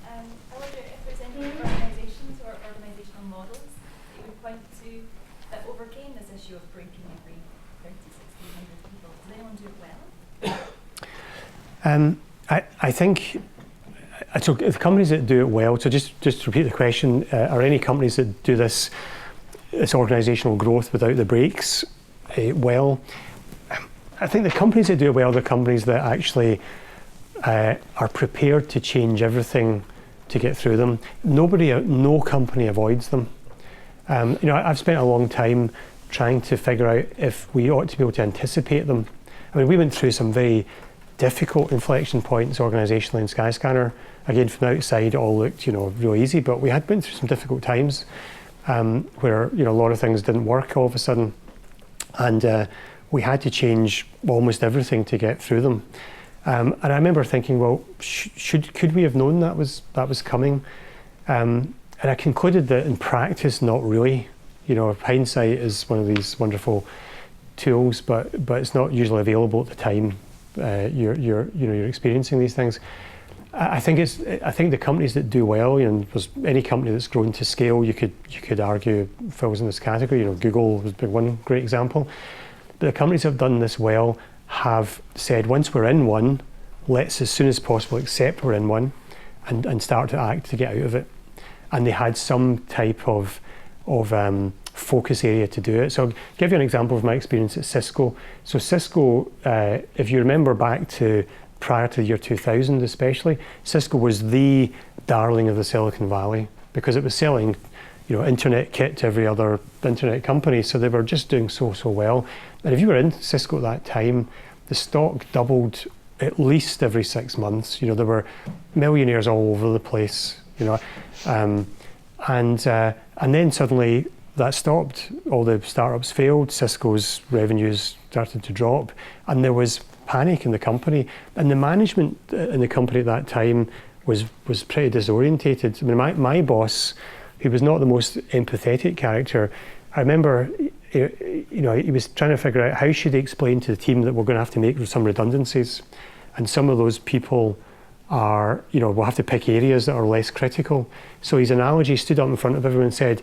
D: I wonder if there's any organisations or organisational models that you would point to that overcame this issue of breaking every 30, 60, 100 people. Does anyone do it well?
B: I think, so the companies that do it well, so just to repeat the question, are any companies that do this organisational growth without the breaks well? I think the companies that do it well are the companies that actually are prepared to change everything to get through them. No company avoids them. I've spent a long time trying to figure out if we ought to be able to anticipate them. I mean, we went through some very difficult inflection points organisationally in Skyscanner. Again, from the outside, it all looked, real easy, but we had been through some difficult times where, a lot of things didn't work all of a sudden, and we had to change almost everything to get through them. And I remember thinking, well, could we have known that was coming? And I concluded that in practice, not really. Hindsight is one of these wonderful tools, but it's not usually available at the time you're experiencing these things. I think the companies that do well, there's any company that's grown to scale, you could argue falls in this category. Google was one great example. But the companies that have done this well have said, once we're in one, let's as soon as possible accept we're in one and start to act to get out of it. And they had some type of focus area to do it. So I'll give you an example of my experience at Cisco. So Cisco, if you remember back to prior to the year 2000 especially, Cisco was the darling of the Silicon Valley because it was selling internet kit to every other internet company. So they were just doing so well. And if you were in Cisco at that time, the stock doubled at least every 6 months. There were millionaires all over the place, and then suddenly that stopped. All the startups failed. Cisco's revenues started to drop, and there was panic in the company. And the management in the company at that time was pretty disorientated. I mean, my boss, who was not the most empathetic character, I remember, he was trying to figure out how should he explain to the team that we're going to have to make some redundancies, and some of those people are, we'll have to pick areas that are less critical. So his analogy stood up in front of everyone and said,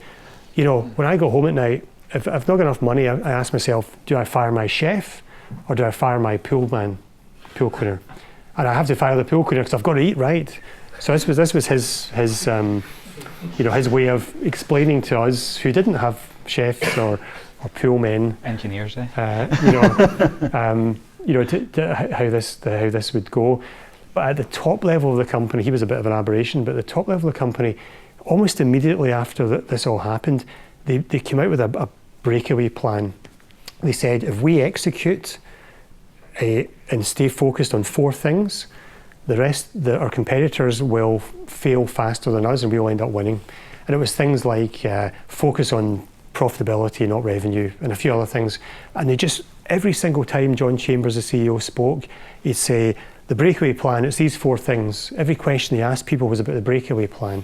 B: when I go home at night, if I've not got enough money, I ask myself, do I fire my chef or do I fire my pool cleaner? And I have to fire the pool cleaner because I've got to eat, right? So this was his way of explaining to us who didn't have chefs or pool men,
A: engineers,
B: how this would go. But at the top level of the company, he was a bit of an aberration, but at the top level of the company, almost immediately after this all happened, they came out with a breakaway plan. They said, if we execute and stay focused on 4 things, the rest, our competitors will fail faster than us and we'll end up winning. And it was things like focus on profitability, not revenue, and a few other things. And they just, every single time John Chambers, the CEO, spoke, he'd say, the breakaway plan, it's these 4 things. Every question he asked people was about the breakaway plan.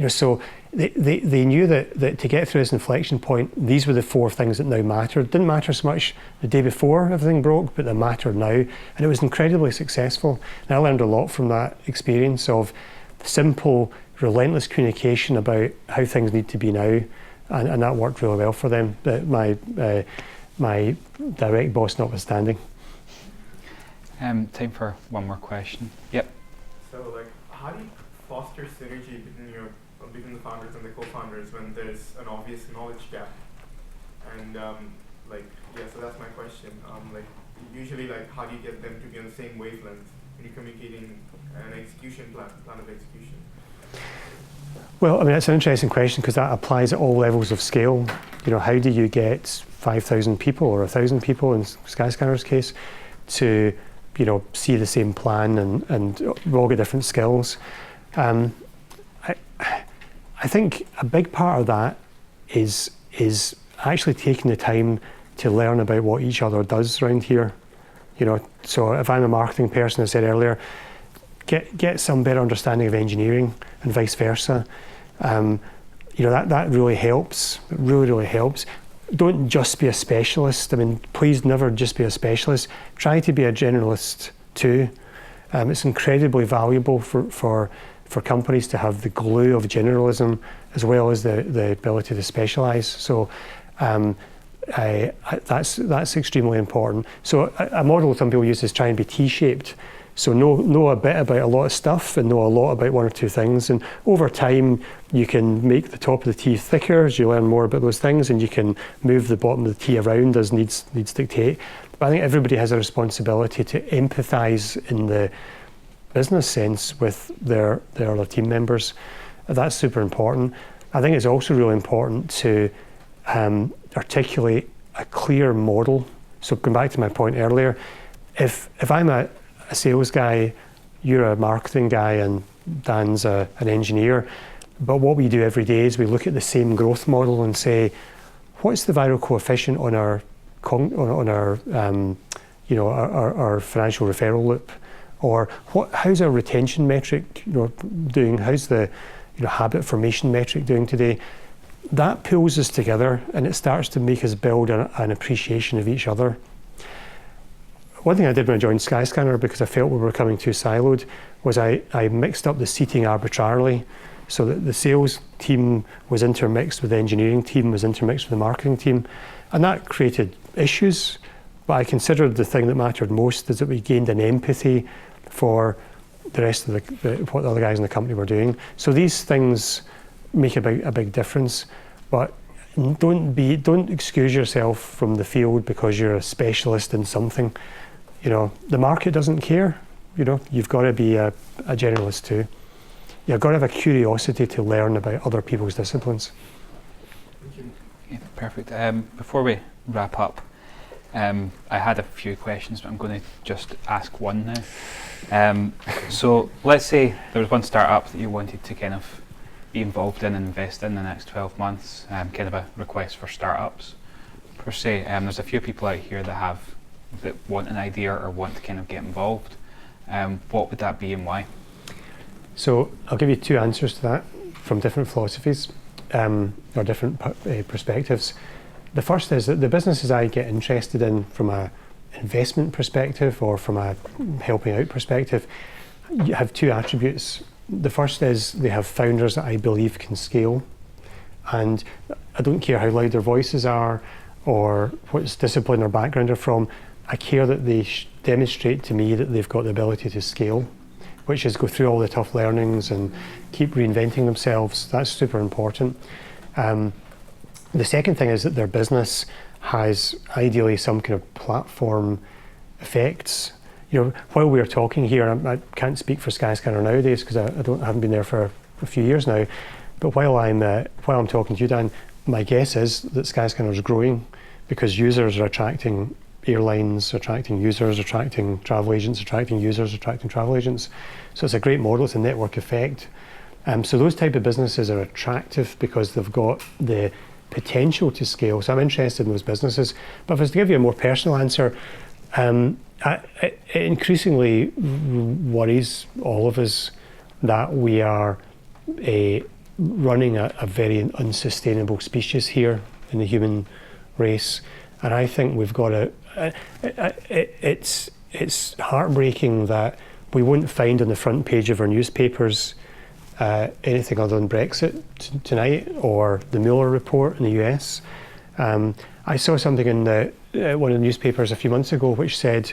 B: So they knew that to get through this inflection point, these were the 4 things that now mattered. Didn't matter so much the day before everything broke, but they mattered now. And it was incredibly successful. And I learned a lot from that experience of simple, relentless communication about how things need to be now. And that worked really well for them, my direct boss notwithstanding.
A: Time for one more question. Yep.
E: So, how do you foster synergy between the founders and the co-founders when there's an obvious knowledge gap? And so that's my question. Usually, how do you get them to be on the same wavelength when you're communicating an execution plan of execution?
B: Well, I mean, it's an interesting question because that applies at all levels of scale. How do you get 5,000 people or 1,000 people in Skyscanner's case to, see the same plan and we all get different skills? I think a big part of that is actually taking the time to learn about what each other does around here. So if I'm a marketing person, as I said earlier, get some better understanding of engineering and vice versa. That really helps. It really helps. Don't just be a specialist. I mean, please never just be a specialist. Try to be a generalist too. It's incredibly valuable for companies to have the glue of generalism as well as the ability to specialize. So that's extremely important. So a model some people use is try and be T-shaped. So know a bit about a lot of stuff and know a lot about 1 or 2 things. And over time, you can make the top of the T thicker as you learn more about those things, and you can move the bottom of the T around as needs dictate. But I think everybody has a responsibility to empathize in the business sense with their other team members. That's super important. I think it's also really important to articulate a clear model. So going back to my point earlier, if I'm a sales guy, you're a marketing guy, and Dan's an engineer, but what we do every day is we look at the same growth model and say, what's the viral coefficient on our financial referral loop? Or how's our retention metric doing? How's the habit formation metric doing today? That pulls us together and it starts to make us build an appreciation of each other. One thing I did when I joined Skyscanner, because I felt we were becoming too siloed, was I mixed up the seating arbitrarily so that the sales team was intermixed with the engineering team, was intermixed with the marketing team. And that created issues, but I considered the thing that mattered most is that we gained an empathy for the rest of what the other guys in the company were doing. So these things make a big difference, but don't excuse yourself from the field because you're a specialist in something. The market doesn't care. You've got to be a generalist too. You've got to have a curiosity to learn about other people's disciplines.
A: Yeah, perfect. Before we wrap up, I had a few questions, but I'm going to just ask one now. So let's say there was one startup that you wanted to kind of be involved in and invest in the next 12 months, kind of a request for startups per se. There's a few people out here that want an idea or want to kind of get involved. What would that be and why?
B: So I'll give you 2 answers to that from different philosophies or different perspectives. The first is that the businesses I get interested in from a investment perspective or from a helping out perspective have 2 attributes. The first is they have founders that I believe can scale, and I don't care how loud their voices are or what discipline or background they're from. I care that they demonstrate to me that they've got the ability to scale, which is go through all the tough learnings and keep reinventing themselves. That's super important. The second thing is that their business has ideally some kind of platform effects. while we're talking here, I can't speak for Skyscanner nowadays because I haven't been there for a few years now. But while I'm talking to you, Dan, my guess is that Skyscanner is growing because users are attracting airlines, attracting users, attracting travel agents, attracting users, attracting travel agents. So it's a great model. It's a network effect. So those type of businesses are attractive because they've got the potential to scale. So I'm interested in those businesses. But if I was to give you a more personal answer, it increasingly worries all of us that we are running a very unsustainable species here in the human race. And I think we've got it's heartbreaking that we won't find on the front page of our newspapers anything other than Brexit tonight or the Mueller report in the US. I saw something in one of the newspapers a few months ago which said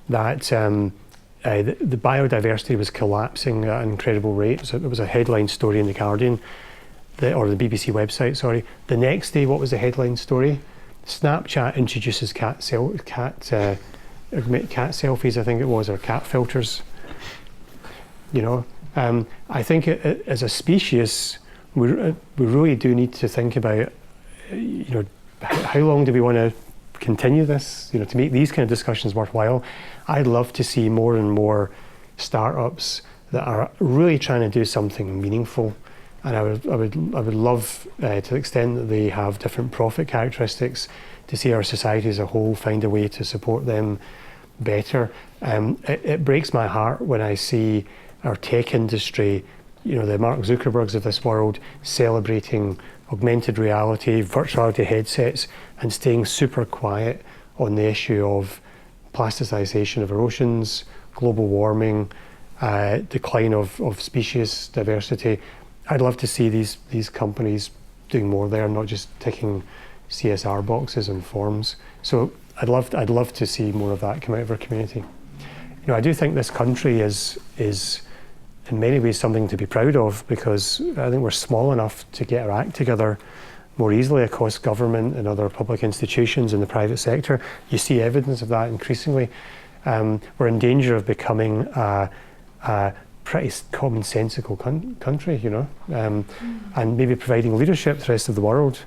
B: that the biodiversity was collapsing at an incredible rate. So it was a headline story in The Guardian, or the BBC website, sorry. The next day, what was the headline story? Snapchat introduces cat selfies, I think it was, or cat filters. I think as a species, we really do need to think about, how long do we want to continue this? To make these kind of discussions worthwhile. I'd love to see more and more startups that are really trying to do something meaningful, and I would love, to the extent that they have different profit characteristics, to see our society as a whole find a way to support them better. It breaks my heart when I see our tech industry, the Mark Zuckerbergs of this world, celebrating augmented reality, virtual reality headsets, and staying super quiet on the issue of plasticization of our oceans, global warming, decline of species diversity. I'd love to see these companies doing more there, not just ticking CSR boxes and forms. So I'd love to see more of that come out of our community. I do think this country is in many ways something to be proud of, because I think we're small enough to get our act together more easily across government and other public institutions in the private sector. You see evidence of that increasingly. We're in danger of becoming a pretty commonsensical country, and maybe providing leadership to the rest of the world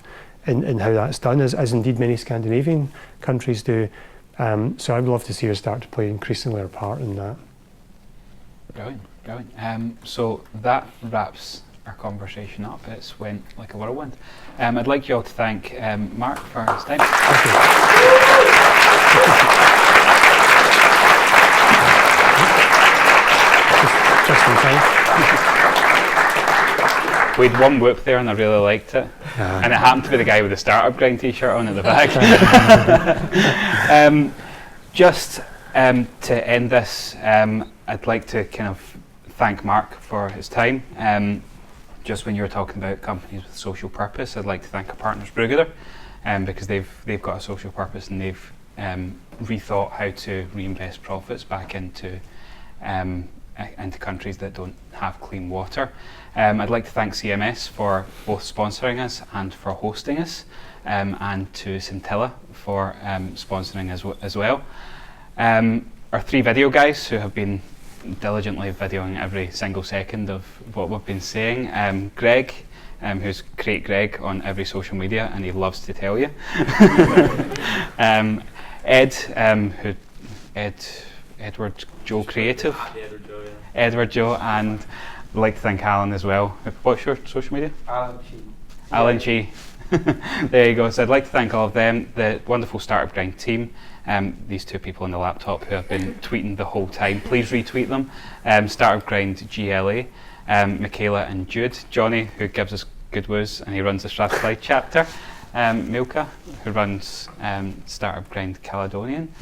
B: in how that's done, as indeed many Scandinavian countries do. So I'd love to see us start to play increasingly our part in that.
A: Brilliant. So that wraps our conversation up. It's went like a whirlwind. I'd like you all to thank Mark for his time.
B: Thank you. Just in time.
A: We had one whoop there and I really liked it. And it happened to be the guy with the Startup Grind t-shirt on at the back. To end this, I'd like to kind of thank Mark for his time. Just when you were talking about companies with social purpose, I'd like to thank our partners Brugger, because they've got a social purpose and they've rethought how to reinvest profits back into countries that don't have clean water. I'd like to thank CMS for both sponsoring us and for hosting us, and to Scintilla for sponsoring as well. Our three video guys who have been diligently videoing every single second of what we've been saying. Greg, who's Create Greg on every social media, and he loves to tell you. Edward Joe Creative. Edward Joe, and I'd like to thank Alan as well. What's your social media? Alan G. There you go. So I'd like to thank all of them, the wonderful Startup Grind team, these two people on the laptop who have been tweeting the whole time. Please retweet them. Startup Grind GLA, Michaela and Jude. Johnny, who gives us good woos, and he runs the Startup chapter. Milka, who runs Startup Grind Caledonian.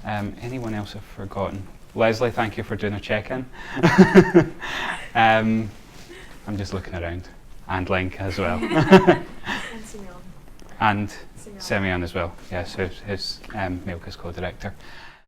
A: Anyone else I've forgotten? Leslie, thank you for doing a check-in. I'm just looking around. And Link as well.
F: And Simeon.
A: And Simeon as well. Yes, who's Milka's co-director.